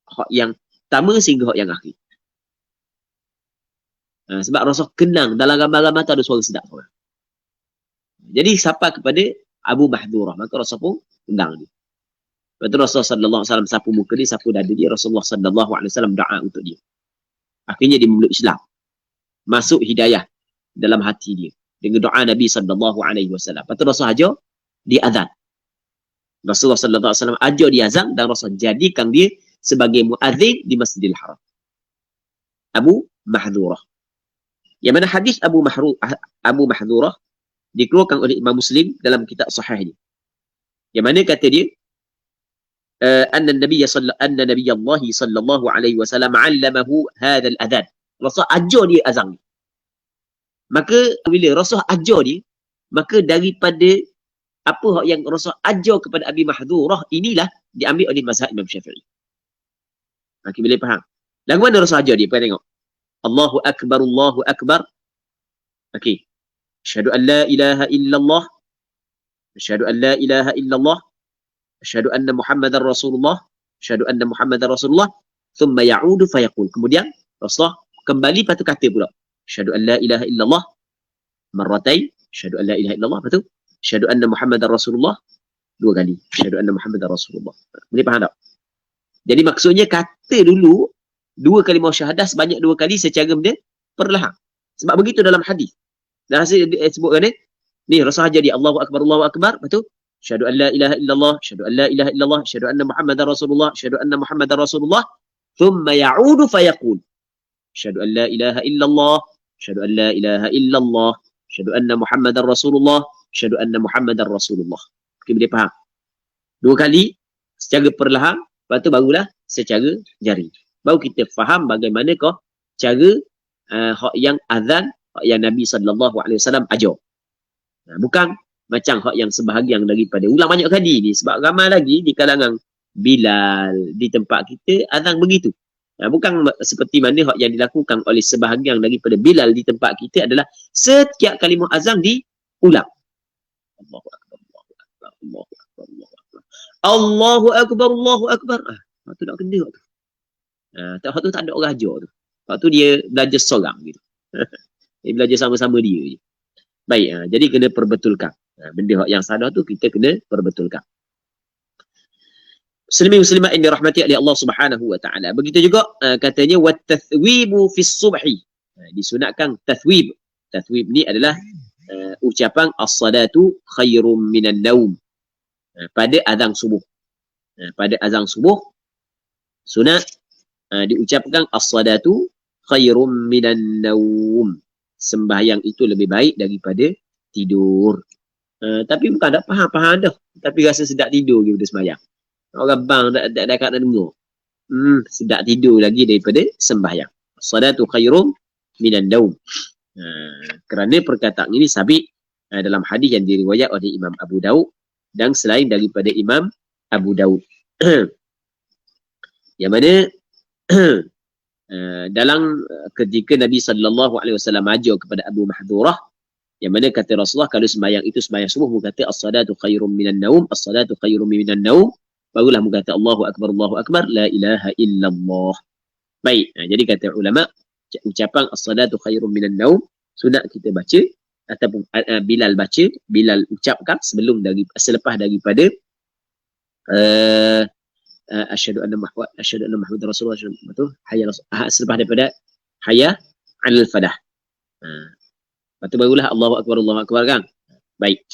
hak yang pertama sehingga hak yang akhir. Sebab Rasul kenang dalam gambar-gambar tu ada suara sedap. Jadi siapa kepada Abu Mahdhurah. Maka Rasul pun undang dia. Lepas tu Rasul sallallahu alaihi wasallam sapu muka dia, sapu dada dia. Rasulullah sallallahu alaihi wasallam doa untuk dia. Akhirnya dia memeluk Islam. Masuk hidayah dalam hati dia dengan doa Nabi sallallahu alaihi wasallam. Lepas tu Rasul ajar dia azan. Rasulullah sallallahu alaihi wasallam ajar dia azan dan Rasul jadikan dia sebagai muadzin di Masjidil Haram. Abu Mahdhurah. Yang mana hadis Abu Mahdhurah dikeluarkan oleh Imam Muslim dalam kitab sahih dia. Yang mana kata dia anna Nabiy sallallahu alaihi wasallam 'allamahu hadha al-adhan. Rasul ajar dia azan ni. Maka bila Rasul ajar dia, maka daripada apa yang Rasul ajar kepada Abi Mahdhurah inilah diambil oleh mazhab Imam Syafi'i. Okey, boleh faham? Lagu mana Rasul ajar dia? Pergi tengok. Allahu Akbar, Allahu Akbar. Okey. Asyhadu an la ilaha illallah. Asyhadu an la ilaha illallah. Asyhadu anna Muhammadar Rasulullah. Asyhadu anna Muhammadar Rasulullah. Thumma ya'udu fayaqul. Kemudian Rasulullah kembali patu kata pula. Asyhadu an la ilaha illallah marratain. Asyhadu an la ilaha illallah. Lepas tu asyhadu anna Muhammadar Rasulullah 2 kali. Asyhadu anna Muhammadar Rasulullah. Boleh faham tak? Jadi maksudnya kata dulu 2 kalimah syahadah sebanyak 2 kali secara benda perlahan. Sebab begitu dalam hadis. Dah sebutkan ni Rasul jadi Allahu Akbar, betul? Syahadu an la ilaha illallah, syahadu an la ilaha illallah, syahadu anna Muhammadar Rasulullah, syahadu anna Muhammadar Rasulullah, thumma ya'udu fayaqul. Syahadu an la ilaha illallah, syahadu an la ilaha illallah, syahadu anna Muhammadar Rasulullah, syahadu anna Muhammadar Rasulullah. Okay, boleh faham? 2 kali secara perlahan, lepas tu barulah secara jari. Baru kita faham bagaimana cara hak yang azan, hak yang Nabi SAW ajar. Bukan macam hak yang sebahagian daripada ulang banyak kali ni, sebab ramai lagi di kalangan Bilal di tempat kita azan begitu. Bukan seperti mana hak yang dilakukan oleh sebahagian daripada Bilal di tempat kita adalah setiap kalimah azan diulang. Allahu Akbar, Allahu Akbar, Allahu Akbar, Allahu Akbar. Allahu Akbar, Allahu Akbar. Tu nak kena tu. Hak tu tak ada orang ajar tu. Hak tu dia belajar seorang gitu. Dia belajar sama-sama dia je. Baik, jadi kena perbetulkan. Benda yang salah tu kita kena perbetulkan. Muslimin muslimat yang dirahmati oleh Allah Subhanahu wa taala. Begitu juga katanya wat tathwibu fis subhi. Disunatkan tathwib. Tathwib ni adalah ucapan as-salatu khairum minan naum. Pada azan subuh. Pada azan subuh sunat diucapkan as-salatu khairum minan naum. Sembahyang itu lebih baik daripada tidur. Tapi bukan tak faham dah. Tapi rasa sedap tidur daripada sembahyang. Orang bang tak kat dengar. Sedap tidur lagi daripada sembahyang. As-salatu khairum minan naum. Kerana perkataan ini sabit dalam hadis yang diriwayat oleh Imam Abu Daud dan selain daripada Imam Abu Daud. Yang mana dalam ketika Nabi SAW ajar kepada Abu Mahdurah, yang mana kata Rasulullah kalau sembahyang itu sembahyang subuh, mu kata as-salatu khairum minan naum, as-salatu khairum minan naum, barulah mu kata Allahu Akbar, la ilaha illallah. Baik, jadi kata ulama ucapan as-salatu khairum minan naum sunat kita baca ataupun Bilal baca, Bilal ucapkan selepas daripada asyhadu anna Muhammadar Rasulullah, betul? Selepas daripada hayya 'alal falah. Lepas tu barulah Allahu Akbar kan? Baik.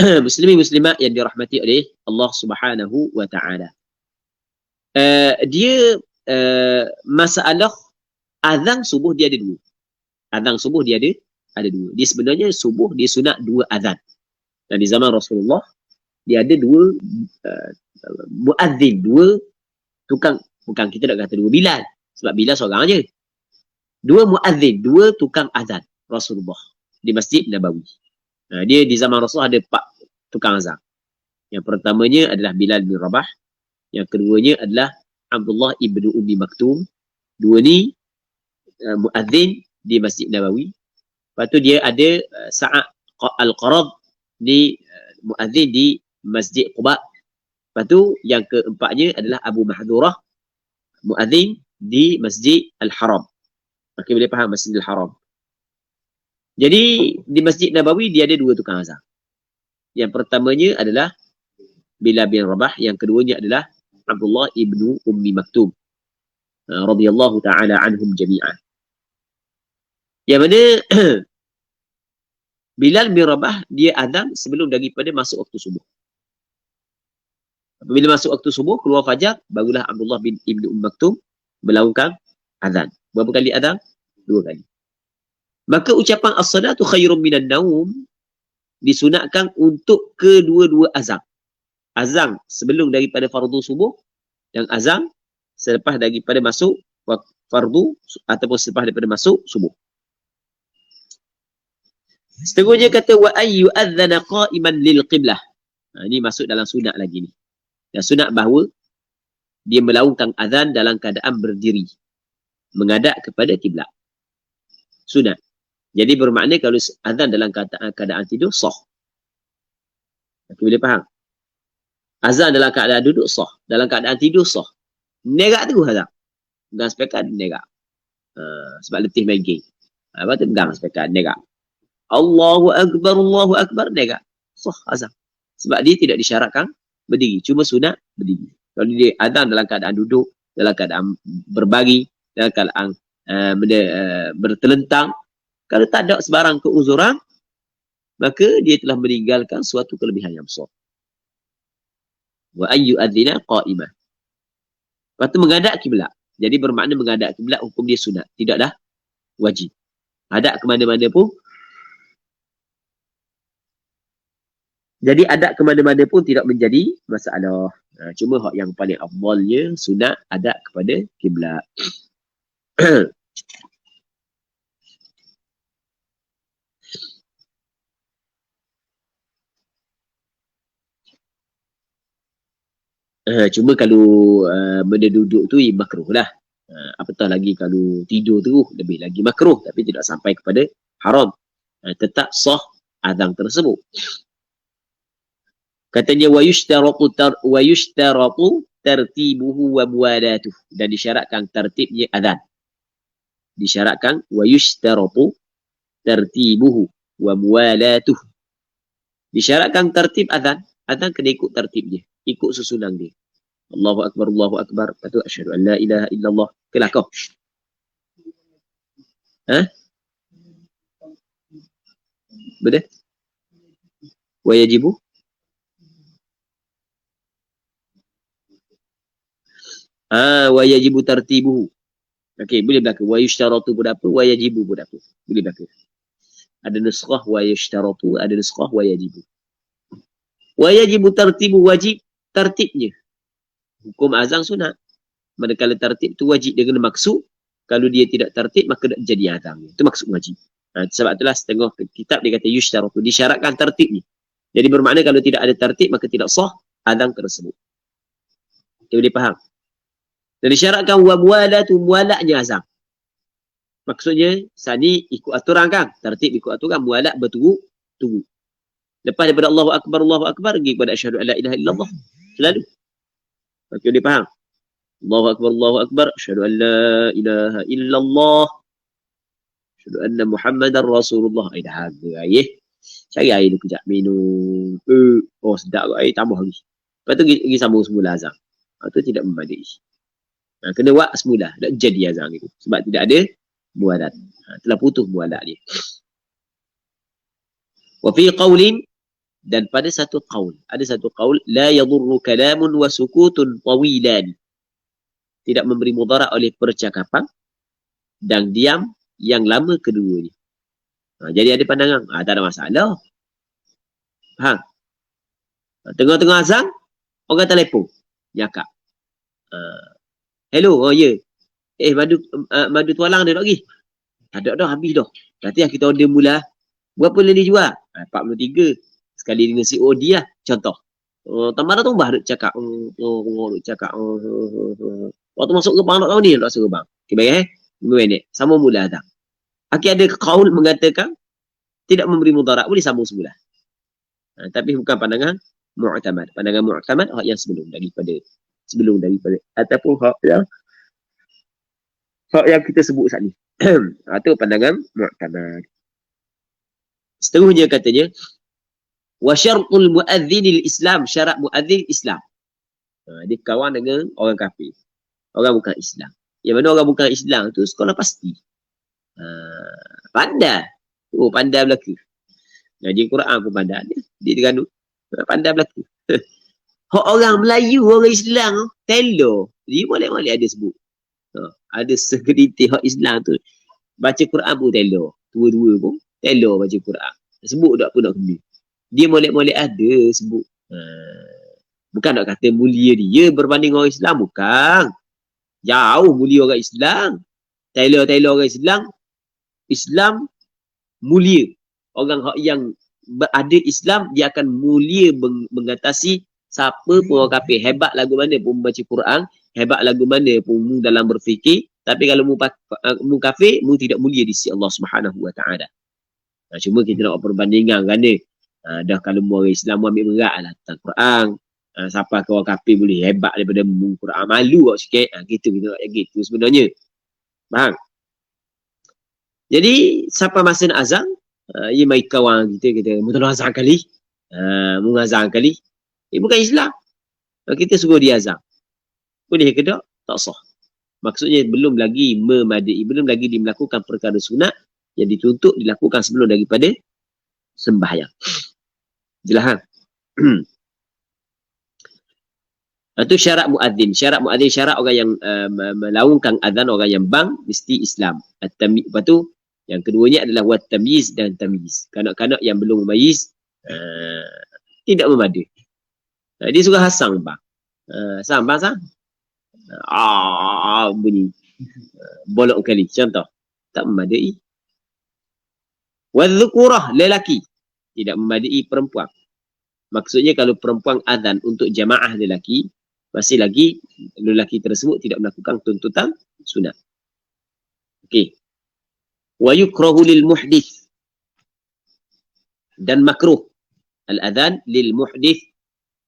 Muslimin muslimat yang dirahmati oleh Allah Subhanahu wa taala. Dia masalah azan subuh dia ada 2. Azan subuh dia ada 2. Dia sebenarnya subuh dia sunat 2 azan. Dan di zaman Rasulullah dia ada 2 muadzin, 2 tukang, bukan kita nak kata 2 Bilal, sebab Bilal seorang je. 2 muadzin, 2 tukang azan Rasulullah di Masjid Nabawi. Dia di zaman Rasulullah ada 4 tukang azan. Yang pertamanya adalah Bilal bin Rabah, yang keduanya adalah Abdullah ibnu Ummi Maktum. 2 ni muadzin di Masjid Nabawi. Lepas tu dia ada Sa'ad Al-Qarad di muadzin di Masjid Quba. Lepas tu yang keempatnya adalah Abu Mahdurah, muadzin di Masjid Al-Haram. Okey, boleh faham Masjid Al-Haram. Jadi di Masjid Nabawi dia ada 2 tukang azan. Yang pertamanya adalah Bilal bin Rabah, yang keduanya adalah Abdullah ibnu Ummi Maktum radhiyallahu taala anhum jami'an. Yang mana Bilal bin Rabah dia azan sebelum daripada masuk waktu subuh. Apabila masuk waktu subuh, keluar fajar, barulah Abdullah bin Ibnu Maktum melakukan azan. Berapa kali azan? 2 kali. Maka ucapan as-salatu khairum minan naum disunatkan untuk kedua-dua azan. Azan sebelum daripada fardu subuh dan azan selepas daripada masuk fardu ataupun selepas daripada masuk subuh. Seterusnya kata wa ayyu adzana qa'iman lil qiblah. Ini masuk dalam sunat lagi ni. Dan sunat bahawa dia melakukan azan dalam keadaan berdiri menghadap kepada kiblat. Sunat. Jadi bermakna kalau azan dalam keadaan tidur sah. Aku boleh faham? Azan dalam keadaan duduk sah, dalam keadaan tidur sah. Nerak terus azan. Pegang speaker nerak. Sebab letih main game. Lepas tu pegang speaker nerak. Allahu Akbar nerak. Sah azan. Sebab dia tidak disyaratkan berdiri, cuma sunat berdiri. Kalau dia azan dalam keadaan duduk, dalam keadaan berbaring, dalam keadaan bertelentang. Kalau tak ada sebarang keuzuran, maka dia telah meninggalkan suatu kelebihan yang besar. Wa ayyu adzina qa'imah. Lepas tu menghadap kiblat. Jadi bermakna menghadap kiblat hukum dia sunat, tidak dah wajib. Hadap ke mana-mana pun. Jadi hadap ke mana-mana pun tidak menjadi masalah. Cuma hak yang paling afdalnya sunat hadap kepada kiblat. Cuma kalau benda duduk tu makruh lah. Apatah lagi kalau tidur tu lebih lagi makruh, tapi tidak sampai kepada haram. Tetap sah azan tersebut. Katanya wa yushtaratu tartibuhu wa muwadatuh, dan disyaratkan tertibnya azan. Disyaratkan wa yushtaratu tartibuhu wa muwadatuh. Disyaratkan tertib azan. Azan kena ikut tertibnya, ikut susunan dia. Allahu akbar, Allahu akbar. Lepas tu asyhadu an la ilaha illallah. Kelakau. Betul? Wa yajibu. Wa yajibu tartibuhu. Okey, boleh berlaku. Wa yushtaratu pun apa? Wa yajibu pun apa? Boleh berlaku. Ada nuskhah wa yushtaratu, ada nuskhah wa yajibu. Wa yajibu tartibu, wajib tertibnya. Hukum azan sunat. Manakala tertib tu wajib dengan maksud. Kalau dia tidak tertib maka tak jadi azan. Itu maksud wajib. Sebab itulah setengah kitab dia kata yushtaratu, disyaratkan tertibnya. Jadi bermakna kalau tidak ada tertib maka tidak sah azan tersebut. Dia boleh faham? Dan disyaratkan wa muwalatu, muwalaknya azan. Maksudnya sani ikut aturan kan? Tertib ikut aturan, muwalak bertunggu. Lepas daripada Allahu akbar pergi kepada asyhadu an la ilaha illallah. Selalu. Okey, dia faham? Allahu akbar, asyhadu an la ilaha illallah. Asyhadu anna Muhammadar Rasulullah. Dah harga air. Cari air dulu kejap, minum. Oh, sedap kot air, tambah lagi. Lepas tu pergi sambung semula azan. Itu tidak memadai. Kena buat semula, tak jadi azan itu. Sebab tidak ada muwalat. Telah putus muwalat dia. Wa fi qawlin, dan pada satu qaul, ada satu qaul, la yadurru kalamun wa sukutun tawilan, tidak memberi mudarat oleh percakapan dan diam yang lama keduanya. Jadi ada pandangan, tak ada masalah. Faham? Tengah-tengah azan, orang telefon, nyakap. Hello, oh ya. Madu tualang dia tak pergi? Tak ada dah, habis dah. Nanti kita order mula. Berapa lagi jual? 43. Sekali dengan COD lah, contoh. Tambah tu baru cakap. Waktu masuk ke bang tak tahu ni, tak suruh bang. Okay, baik 5 minit. Sama mula tak? Akhir ada kaul mengatakan tidak memberi mudarat, boleh sambung semula. Tapi bukan pandangan mu'tamad. Pandangan mu'tamad hak yang sebelum daripada ataupun hak yang kita sebut saat ni. Itu pandangan mu'tamad. Seterusnya katanya wa syartul muadzinil Islam, syarat muadzin Islam. Dia kawan dengan orang kafir, orang bukan Islam. Yang mana orang bukan Islam tu sekolah pasti. Pandai. Pandai berlaku. Dia Quran pun pandai. Dia Terengganu. Pandai berlaku. Orang Melayu, orang Islam, telo. Dia boleh ada sebut. Ada segelintir hak Islam tu. Baca Quran pun telo. Dua-dua pun telo baca Quran. Sebut tak pun nak kena. Dia molek-molek ada sebut. Bukan nak kata mulia dia berbanding orang Islam. Bukan. Jauh mulia orang Islam. Taylor orang Islam. Islam mulia. Orang yang ada Islam, dia akan mulia mengatasi siapa pun orang kafir. Hebat lagu mana pun membaca Quran. Hebat lagu mana pun dalam berfikir. Tapi kalau mu kafir, mu tidak mulia di sisi Allah Subhanahu Wa Taala. Cuma kita nak perbandingan kerana dah kalau orang Islam ambil berat lah tentang Quran. Siapa ke orang kafir boleh hebat daripada Quran. Malu kau sikit. Kita nak gitu sebenarnya. Faham? Jadi siapa masa nak azan, ia mai kawan kita mungkin azan kali. Mungkin azan kali. Bukan Islam. Kita suruh dia azan. Boleh ke tak? Tak sah. Maksudnya belum lagi memadai, belum lagi dia melakukan perkara sunat yang dituntut dilakukan sebelum daripada sembahyang. Jelas ha? Itu syarat muadzin. Syarat muadzin, syarat orang yang melaungkan azan, orang yang bang, mesti Islam. Lepas tu, yang keduanya adalah wat tamyiz dan tamyiz. Kanak-kanak yang belum memayyiz tidak memadai. Dia suka hasang bang. Sang bang sang. Bunyi. Bolok kali. Contoh. Tak memadai. Wadzukurah, lelaki. Tidak memadai perempuan. Maksudnya kalau perempuan azan untuk jamaah lelaki, masih lagi lelaki tersebut tidak melakukan tuntutan sunat. Okey. Wa yukrahu lil muhdith. Dan makruh al-adhan lil muhdith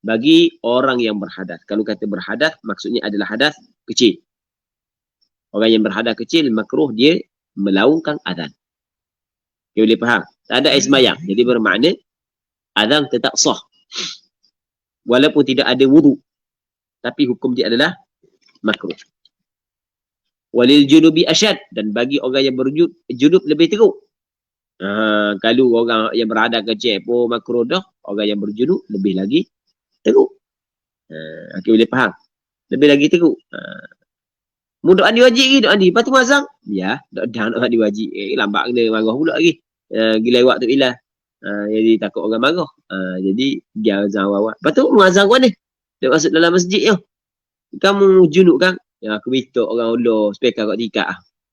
bagi orang yang berhadas. Kalau kata berhadas maksudnya adalah hadas kecil. Orang yang berhadas kecil makruh dia melaungkan azan. Okay, boleh faham? Tak ada air sembahyang. Jadi bermakna azan tetap sah. Walaupun tidak ada wudu. Tapi hukum dia adalah makruh. Walil junubi asyad. Dan bagi orang yang berjunub lebih teruk. Kalau orang yang berada kecil pun makruh dah. Orang yang berjunub lebih lagi teruk. Okay, boleh faham? Lebih lagi teruk. Mu doa di wajib lagi. Doa di. Lepas tu mazang. Ya. Doa di wajib. Lambat kena marah pula lagi. Gila waktu ilah. Jadi takut orang marah. Jadi dia azan awal. Lepas tu azan kat mana? Dia masuk dalam masjid tu. Kamu junub kan? Ya, aku minta orang ular speaker kat tikat.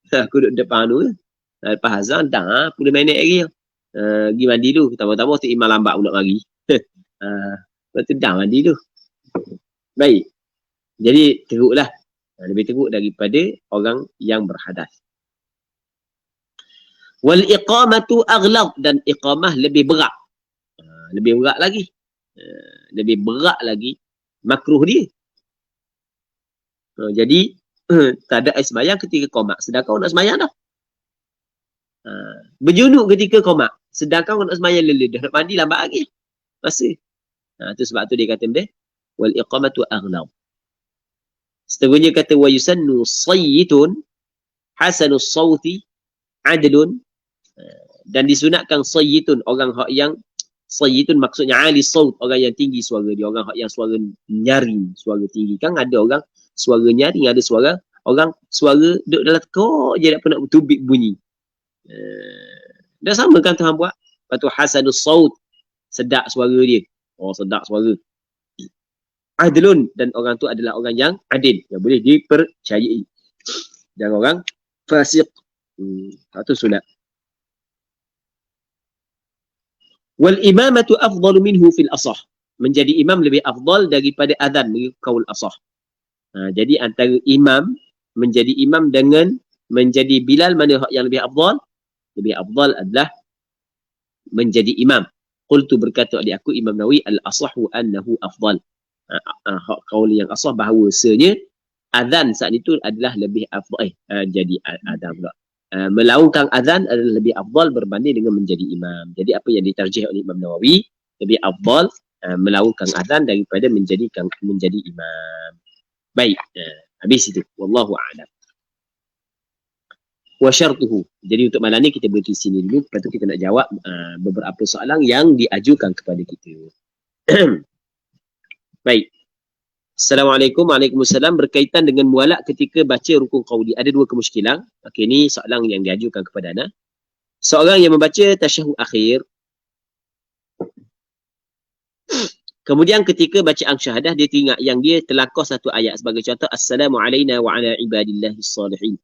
Aku duduk depan tu. Lepas azan dah 10 minit lagi. Pergi mandi dulu. Pertama-tama tu imam lambat pula mari. Lepas tu dah mandi tu. Baik. Jadi teruklah. Lebih teruk daripada orang yang berhadas. Wal iqamatu aghlab. Dan iqamah lebih berat. Lebih berat lagi. Lebih berat lagi. Makruh dia. Jadi, tak ada air sembahyang ketika komak. Sedangkan nak sembahyang dah. Berjunuk ketika komak. Sedangkan nak sembahyang lelah. Dah nak mandi lambat lagi. Masa. Itu sebab tu dia kata dia. Wal iqamatu aghlab. Seterusnya kata wa yusannu sayyitun hasanus sawti adlun. Dan disunatkan sayyitun, orang hak yang sayyitun maksudnya ali saut, orang yang tinggi suara dia, orang hak yang suara nyaring, suara tinggi. Kan ada orang suara nyaring, ada suara orang suara duduk dalam tekak je tak pernah bertubik bunyi. Dah sama kan Tuhan buat. Lepas tu hasanus saut, sedap suara dia. Oh, sedap suara. Adlun, dan orang tu adalah orang yang adil, yang boleh dipercayai. Dan orang fasik. Itu sunat. Wal imamatu afdalu minhu fil asah. Menjadi imam lebih afdal daripada azan mengikut kaul asah. Jadi antara imam, menjadi imam dengan menjadi Bilal, mana yang lebih afdal? Lebih afdal adalah menjadi imam. Qultu, berkata adik aku Imam Nawawi, al-asahu annahu afdal. Kaul yang asah bahawasanya azan saat itu adalah lebih afdal. Jadi azan pula. Melaungkan azan adalah lebih afdal berbanding dengan menjadi imam. Jadi apa yang ditarjih oleh Imam Nawawi, lebih afdal melaungkan azan daripada menjadi imam. Baik, habis itu. Wallahu a'lam. Wa syartuhu. Jadi untuk malam ni kita berhenti sini dulu. Lepas tu kita nak jawab beberapa soalan yang diajukan kepada kita. Baik. Assalamualaikum. Waalaikumsalam. Berkaitan dengan mualak ketika baca rukun qauli. Ada dua kemusykilan. Okey, ni soalan yang diajukan kepada anda. Seorang yang membaca tasyahud akhir. Kemudian ketika bacaan syahadah, dia teringat yang dia terlakar satu ayat. Sebagai contoh, Assalamualaikum wa ala ibadillahis salihin.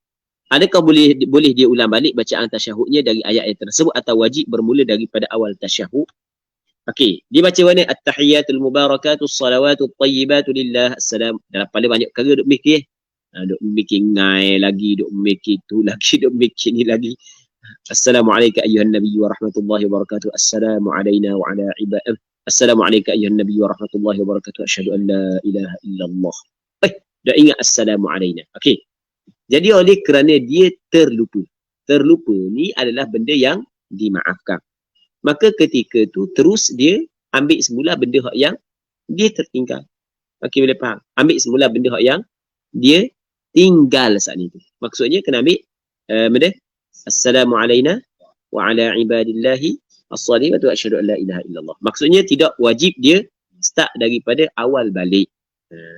Adakah boleh dia ulang balik bacaan tasyahudnya dari ayat yang tersebut, atau wajib bermula daripada awal tasyahud? Okey, dia baca mana? At-tahiyatul mubarakatus salawatut tayyibatu lillah. Assalam. Dalam kepala banyak perkara duk mikir. Duk mikir ngai lagi, duk mikir tu lagi, duk mikir ni lagi. Assalamualaikum ayyuhan nabiy wa rahmatullahi wa barakatuh. Assalamu alayna wa ala ibad. Assalamualaikum ayyuhan nabiy wa rahmatullahi wa barakatuh. Asyhadu an la ilaha illallah. Dah ingat assalamu alayna. Okey. Jadi oleh kerana dia terlupa. Terlupa ni adalah benda yang dimaafkan. Maka ketika tu terus dia ambil semula benda yang dia tertinggal. Okey, boleh faham? Ambil semula benda yang dia tinggal saat itu. Maksudnya kena ambil benda assalamu alayna wa ala ibadillahi as-salihin wa asyhadu an la ilaha illallah. Maksudnya tidak wajib dia start daripada awal balik.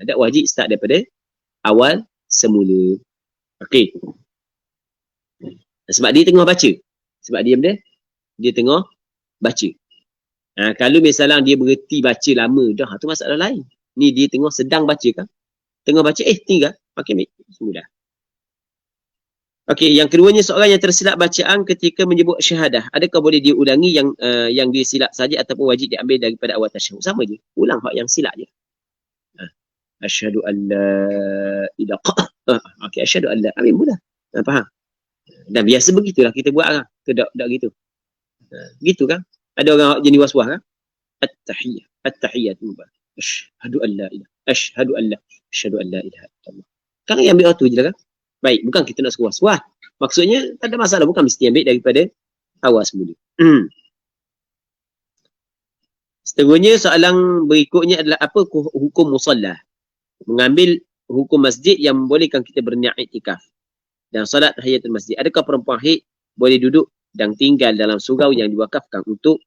Tak wajib start daripada awal semula. Okey. Sebab dia tengah baca. Sebab dia benda dia tengah baca. Kalau misalnya dia berhenti baca lama dah, tu masalah lain. Ni dia tengah sedang baca kan? Tengah baca, tinggal. Okey, ambil. Sudah. Okey, yang keduanya seorang yang tersilap bacaan ketika menyebut syahadah. Adakah boleh dia ulangi yang dia silap saja ataupun wajib diambil daripada awal tasyahud? Sama je. Ulang hak yang silap je. Asyhadu an la ilaha. Okey, asyhadu an la. Ambil mudah. Faham? Dan biasa begitulah kita buat kan. Tak gitu. Gitu kan? Ada orang jenis was-was kan? At-tahiyyatu mubarak. Asyhadu an la ilaha. Asyhadu an la ilaha illallah. Kan yang ambil tu je lah kan? Baik, bukan kita nak suruh was-was. Maksudnya tak ada masalah, bukan mesti ambil daripada awal semula. Seterusnya soalan berikutnya adalah apa hukum musalla? Mengambil hukum masjid yang membolehkan kita berniat iktikaf dan salat tahiyatul masjid. Adakah perempuan haid boleh duduk dan tinggal dalam surau yang diwakafkan untuk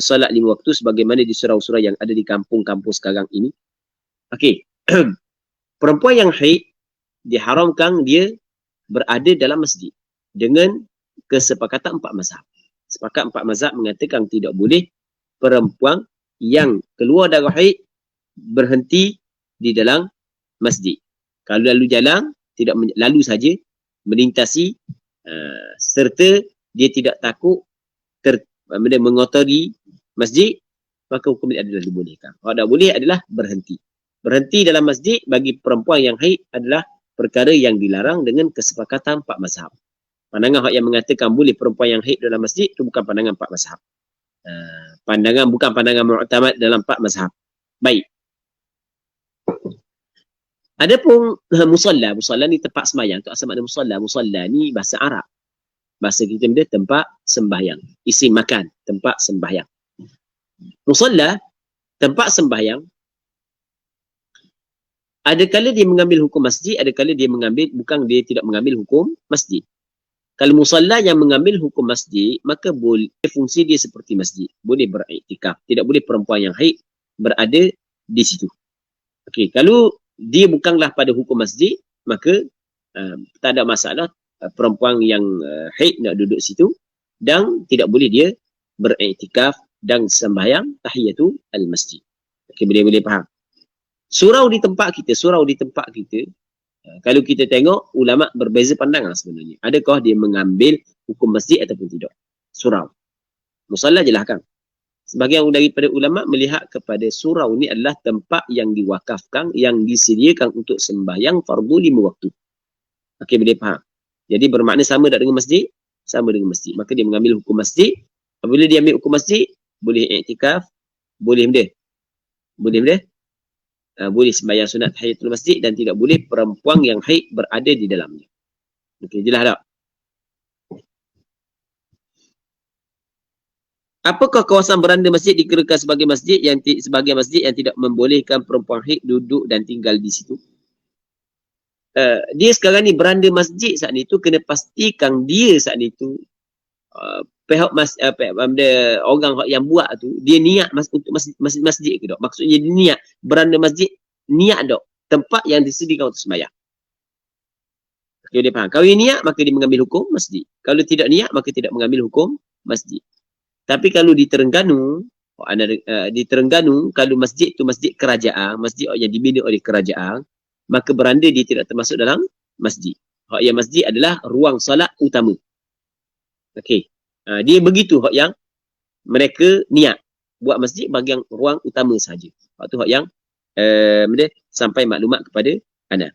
solat 5 waktu sebagaimana di surau-surau yang ada di kampung-kampung sekarang ini? Okey. Perempuan yang haid diharamkan dia berada dalam masjid dengan kesepakatan 4 mazhab. Sepakat 4 mazhab mengatakan tidak boleh perempuan yang keluar dari haid berhenti di dalam masjid. Kalau lalu jalan, tidak lalu saja melintasi serta dia tidak takut mengotori masjid, maka hukum ini adalah dibolehkan. Kalau tak boleh adalah berhenti. Berhenti dalam masjid bagi perempuan yang haid adalah perkara yang dilarang dengan kesepakatan 4 mazhab. Pandangan hak yang mengatakan boleh perempuan yang haid dalam masjid itu bukan pandangan 4 mazhab. Bukan pandangan mu'tamad dalam 4 mazhab. Baik. Adapun musalla ni tempat sembahyang. Tu asal makna musalla. Musalla ni bahasa Arab. Bahasa kita dia tempat sembahyang. Isim makan, tempat sembahyang. Musalla, tempat sembahyang. Adakala dia mengambil hukum masjid, adakala dia tidak mengambil hukum masjid. Kalau musalla yang mengambil hukum masjid, maka boleh fungsi dia seperti masjid. Boleh beriktikaf. Tidak boleh perempuan yang haid berada di situ. Okey, kalau dia bukanlah pada hukum masjid, maka tak ada masalah perempuan yang haid nak duduk situ dan tidak boleh dia beriktikaf dan sembahyang tahiyatul al-masjid. Okey, boleh faham. Surau di tempat kita, kalau kita tengok ulama berbeza pandangan sebenarnya. Adakah dia mengambil hukum masjid ataupun tidak? Surau. Musalla je lah kan. Sebahagian daripada ulama melihat kepada surau ni adalah tempat yang diwakafkan, yang disediakan untuk sembahyang fardu 5 waktu. Okey, boleh faham. Jadi bermakna sama tak dengan masjid? Sama dengan masjid. Maka dia mengambil hukum masjid. Apabila dia ambil hukum masjid, boleh iktikaf, boleh boleh sembahyang sunat tahiyatul masjid dan tidak boleh perempuan yang haid berada di dalamnya. Okey, jelas tak? Apakah kawasan beranda masjid dikirakan sebagai masjid yang tidak membolehkan perempuan haid duduk dan tinggal di situ? Dia sekarang ni beranda masjid saat ni tu kena pastikan dia saat ni tu orang yang buat tu dia niat untuk masjid ke tak? Maksudnya dia niat beranda masjid, niat tak? Tempat yang disediakan untuk sembahyang. Okay, dia faham. Kalau dia niat maka dia mengambil hukum masjid. Kalau tidak niat maka tidak mengambil hukum masjid. Tapi kalau di Terengganu, kalau masjid tu masjid kerajaan, masjid yang dibina oleh kerajaan, maka beranda dia tidak termasuk dalam masjid. Hak yang masjid adalah ruang solat utama. Okey. Dia begitu hak yang mereka niat buat masjid bahagian ruang utama saja. Hak tu hak yang sampai maklumat kepada anda.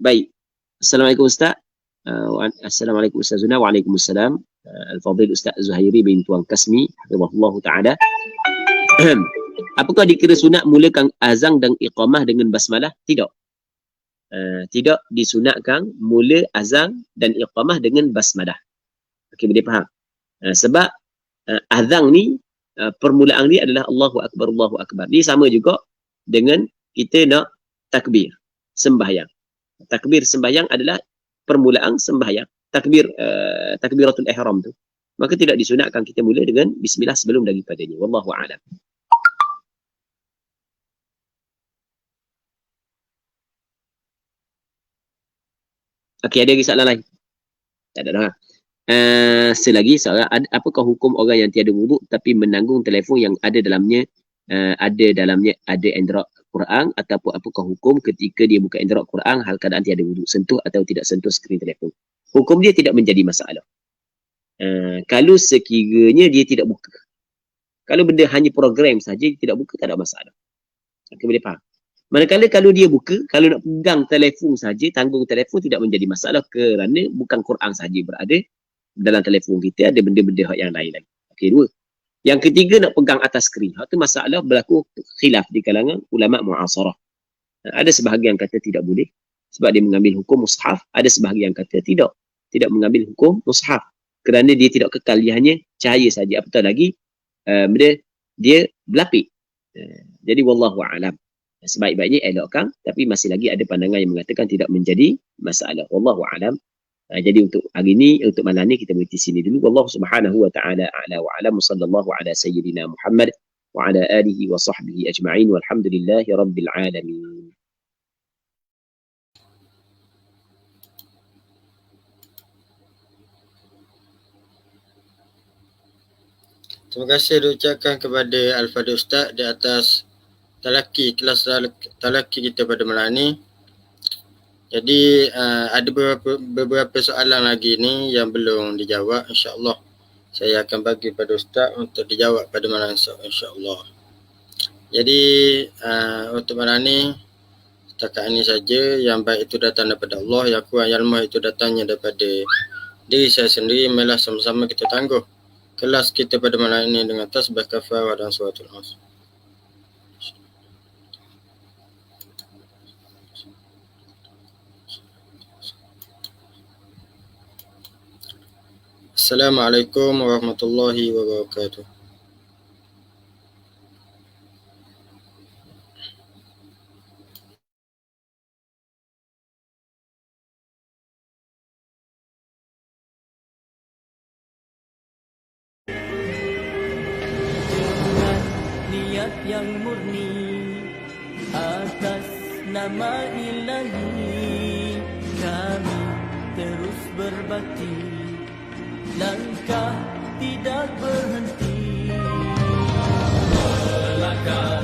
Baik. Assalamualaikum Ustaz. Assalamualaikum Ustazuna. Waalaikumsalam. Al-Fadhil Ustaz Zuhairi bin Tuan Kasmi hafizahullah taala. Apakah dikira sunat mulakan azan dan iqamah dengan basmalah? Tidak. Tidak disunatkan mula azan dan iqamah dengan basmalah. Okey, boleh faham. Sebab azan ni permulaan dia adalah Allahu Akbar, Allahu Akbar. Dia sama juga dengan kita nak takbir sembahyang. Takbir sembahyang adalah permulaan sembahyang. Takbiratul ihram tu. Maka tidak disunatkan kita mula dengan bismillah sebelum daripadanya. Wallahu a'lam. Okey, ada lagi soalan lain? Tak ada dah. Selagi soalan, apakah hukum orang yang tiada wuduk tapi menanggung telefon yang ada dalamnya ada Android Quran, ataupun apakah hukum ketika dia buka Android Quran hal keadaan tiada wuduk, sentuh atau tidak sentuh skrin telefon? Hukum dia tidak menjadi masalah. Kalau sekiranya dia tidak buka. Kalau benda hanya program saja tidak buka, tak ada masalah. Kita boleh faham. Manakala kalau dia buka, kalau nak pegang telefon saja, tanggung telefon tidak menjadi masalah kerana bukan Quran saja berada dalam telefon kita, ada benda-benda yang lain lagi. Okey, dua. Yang ketiga, nak pegang atas skrin. Hal tu masalah berlaku khilaf di kalangan ulama muasarah. Ada sebahagian kata tidak boleh sebab dia mengambil hukum mushaf, ada sebahagian kata tidak mengambil hukum mushaf kerana dia tidak kekal, dia hanya cahaya saja, apatah lagi dia berlapik. Jadi wallahu a'lam. Sebaik-baiknya elokkan, tapi masih lagi ada pandangan yang mengatakan tidak menjadi masalah. Wallahu a'lam. Jadi untuk hari ini, untuk malam ni kita berhenti sini dulu. Wallahu subhanahu wa ta'ala a'la wa a'lam. Sallallahu ala sayyidina Muhammad wa ala alihi wa sahbihi ajma'in. Walhamdulillahi rabbil alamin. Terima kasih diucapkan kepada Al-Fadhil Ustaz di atas kelas talaki kita pada malam ni. Jadi ada beberapa soalan lagi ni yang belum dijawab, insya-Allah saya akan bagi pada Ustaz untuk dijawab pada malam esok, insya-Allah. Jadi untuk malam ni setakat ini saja. Yang baik itu datang daripada Allah, yang kurang yang lemah itu datangnya daripada diri saya sendiri. Marilah sama-sama kita tangguh kelas kita pada malam ini dengan tasbih kafarah dan suratul Asr. Assalamualaikum warahmatullahi wabarakatuh. Niat yang murni atas nama Ilahi, kami terus berbakti, langkah tidak berhenti, melangkah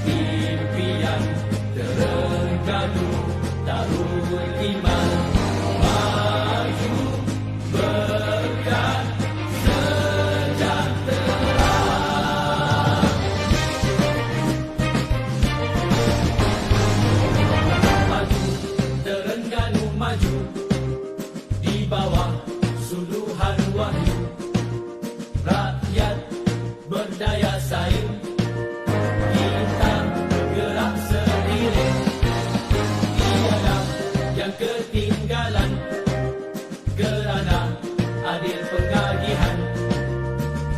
impian terengganu tahun iman, maju berkat sejahtera, maju terengganu maju di bawah suluhan wahyu, rakyat berdaya saing, kita gerak seiring, tiada yang ketinggalan, kerana adil pengagihan,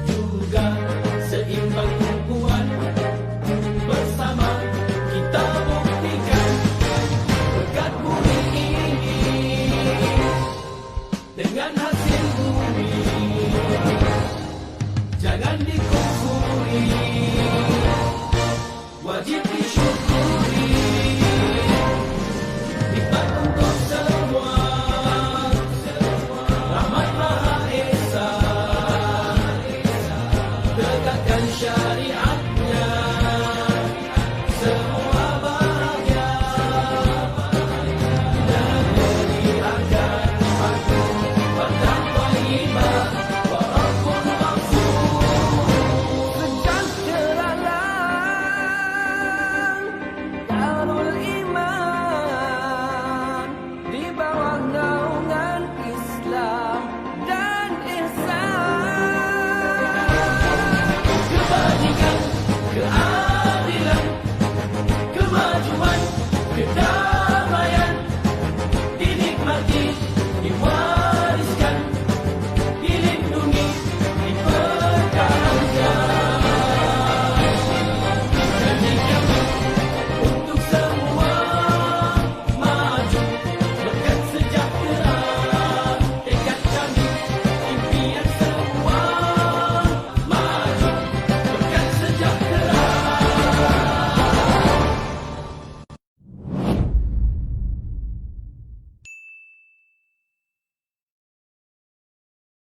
juga seimbang tumpuan, bersama kita buktikan berkat bumi ini dengan